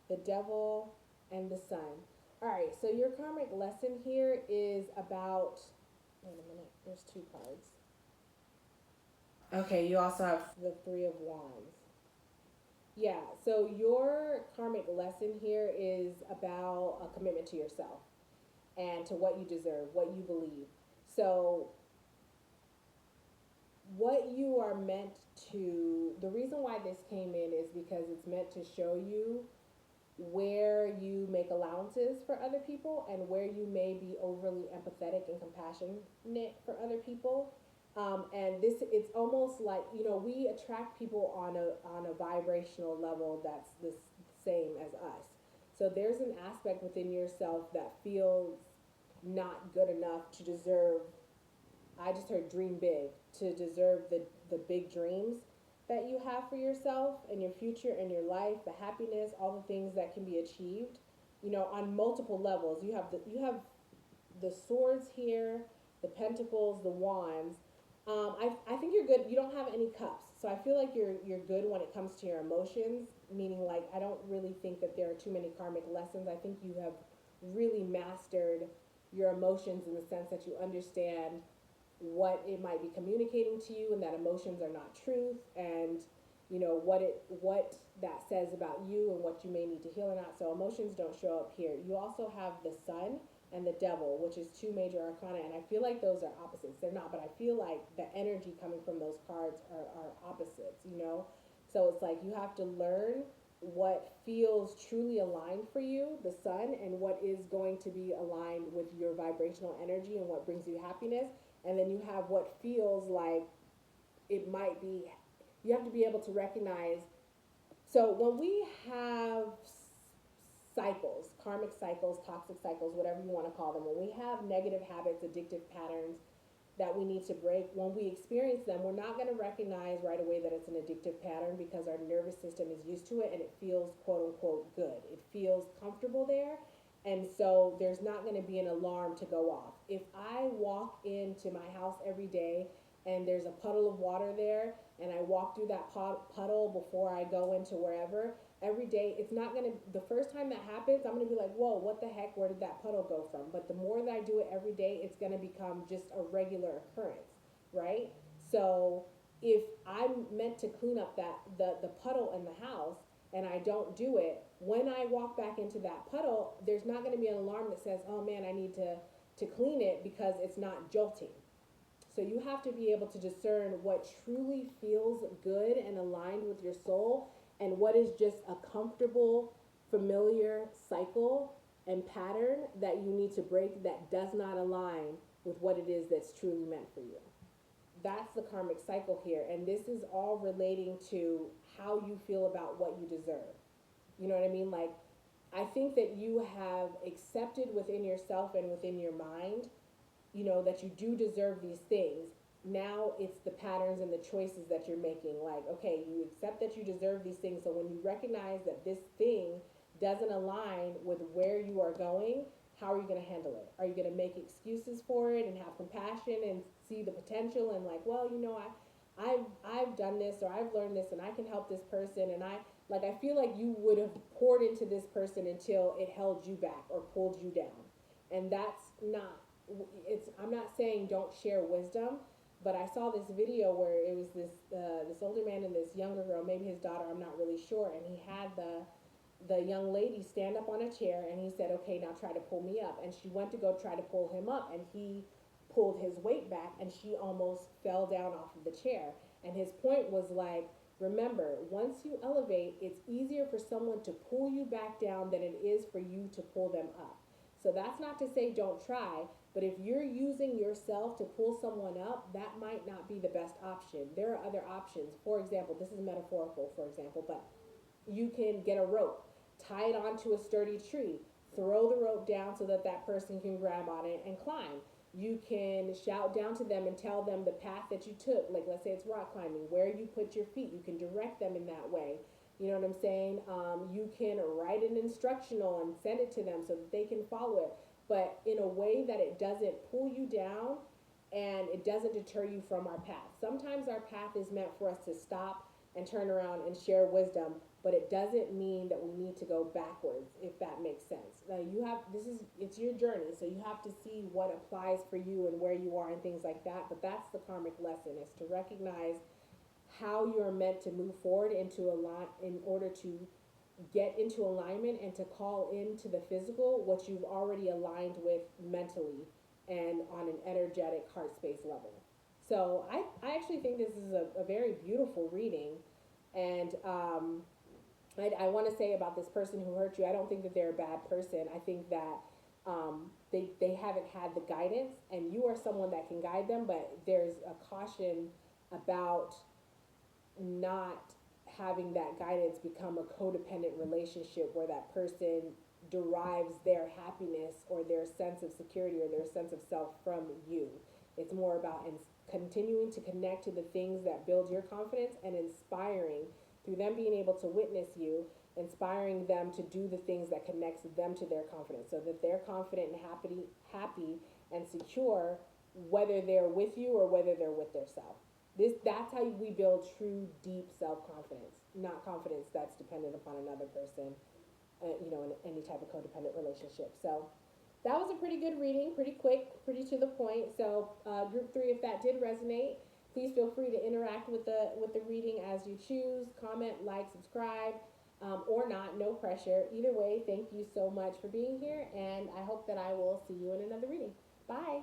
the Devil, and the Sun. Alright, so your karmic lesson here is about... Wait a minute, there's 2 cards. Okay, you also have the 3 of Wands. Yeah, so your karmic lesson here is about a commitment to yourself and to what you deserve, what you believe. So what you are meant to, the reason why this came in is because it's meant to show you where you make allowances for other people and where you may be overly empathetic and compassionate for other people. And this, it's almost like, you know, we attract people on a vibrational level that's the same as us. So there's an aspect within yourself that feels not good enough to deserve, I just heard dream big, to deserve the big dreams that you have for yourself and your future and your life, the happiness, all the things that can be achieved, you know, on multiple levels. You have the swords here, the pentacles, the wands. I think you're good. You don't have any cups. So I feel like you're good when it comes to your emotions, meaning like I don't really think that there are too many karmic lessons. I think you have really mastered your emotions in the sense that you understand what it might be communicating to you and that emotions are not truth, and you know what that says about you and what you may need to heal or not. So emotions don't show up here. You also have the Sun and the Devil, which is 2 major arcana, and I feel like those are opposites. They're not, but I feel like the energy coming from those cards are opposites, you know? So it's like you have to learn what feels truly aligned for you, the Sun, and what is going to be aligned with your vibrational energy and what brings you happiness. And then you have what feels like it might be, you have to be able to recognize. So when we have cycles, karmic cycles, toxic cycles, whatever you want to call them, when we have negative habits, addictive patterns that we need to break, when we experience them, we're not going to recognize right away that it's an addictive pattern because our nervous system is used to it and it feels quote unquote good. It feels comfortable there. And so there's not going to be an alarm to go off. If I walk into my house every day and there's a puddle of water there and I walk through that puddle before I go into wherever, every day, it's not going to, the first time that happens, I'm going to be like, whoa, what the heck, where did that puddle go from? But the more that I do it every day, it's going to become just a regular occurrence, right? So if I'm meant to clean up the puddle in the house and I don't do it, when I walk back into that puddle, there's not going to be an alarm that says, oh man, I need to clean it because it's not jolting. So you have to be able to discern what truly feels good and aligned with your soul and what is just a comfortable, familiar cycle and pattern that you need to break that does not align with what it is that's truly meant for you. that's the karmic cycle here. And this is all relating to how you feel about what you deserve. You know what I mean? Like, I think that you have accepted within yourself and within your mind, you know, that you do deserve these things. Now it's the patterns and the choices that you're making. Like, okay, you accept that you deserve these things. So when you recognize that this thing doesn't align with where you are going, how are you going to handle it? Are you going to make excuses for it and have compassion and see the potential and like, well, you know, I've done this, or I've learned this, and I can help this person, and I feel like you would have poured into this person until it held you back or pulled you down, and that's not. It's I'm not saying don't share wisdom, but I saw this video where it was this older man and this younger girl, maybe his daughter, I'm not really sure, and he had the young lady stand up on a chair, and he said, okay, now try to pull me up, and she went to go try to pull him up, and he pulled his weight back, and she almost fell down off of the chair. And his point was like, remember, once you elevate, it's easier for someone to pull you back down than it is for you to pull them up. So that's not to say don't try, but if you're using yourself to pull someone up, that might not be the best option. There are other options. For example, this is metaphorical, for example, but you can get a rope, tie it onto a sturdy tree, throw the rope down so that that person can grab on it and climb. You can shout down to them and tell them the path that you took. Like, let's say it's rock climbing, where you put your feet. You can direct them in that way. You know what I'm saying? You can write an instructional and send it to them so that they can follow it, but in a way that it doesn't pull you down and it doesn't deter you from our path. Sometimes our path is meant for us to stop and turn around and share wisdom, but it doesn't mean that we need to go backwards, if that makes sense. Now it's your journey, so you have to see what applies for you and where you are and things like that, but that's the karmic lesson, is to recognize how you're meant to move forward in order to get into alignment and to call into the physical what you've already aligned with mentally and on an energetic heart space level. So I actually think this is a very beautiful reading. And I want to say about this person who hurt you, I don't think that they're a bad person. I think that they haven't had the guidance, and you are someone that can guide them, but there's a caution about not having that guidance become a codependent relationship where that person derives their happiness or their sense of security or their sense of self from you. It's more about continuing to connect to the things that build your confidence and inspiring through them being able to witness you, inspiring them to do the things that connects them to their confidence so that they're confident and happy and secure, whether they're with you or whether they're with their self. That's how we build true, deep self-confidence, not confidence that's dependent upon another person, in any type of codependent relationship. So that was a pretty good reading, pretty quick, pretty to the point. So group 3, if that did resonate, please feel free to interact with the reading as you choose. Comment, like, subscribe, or not, no pressure. Either way, thank you so much for being here, and I hope that I will see you in another reading. Bye.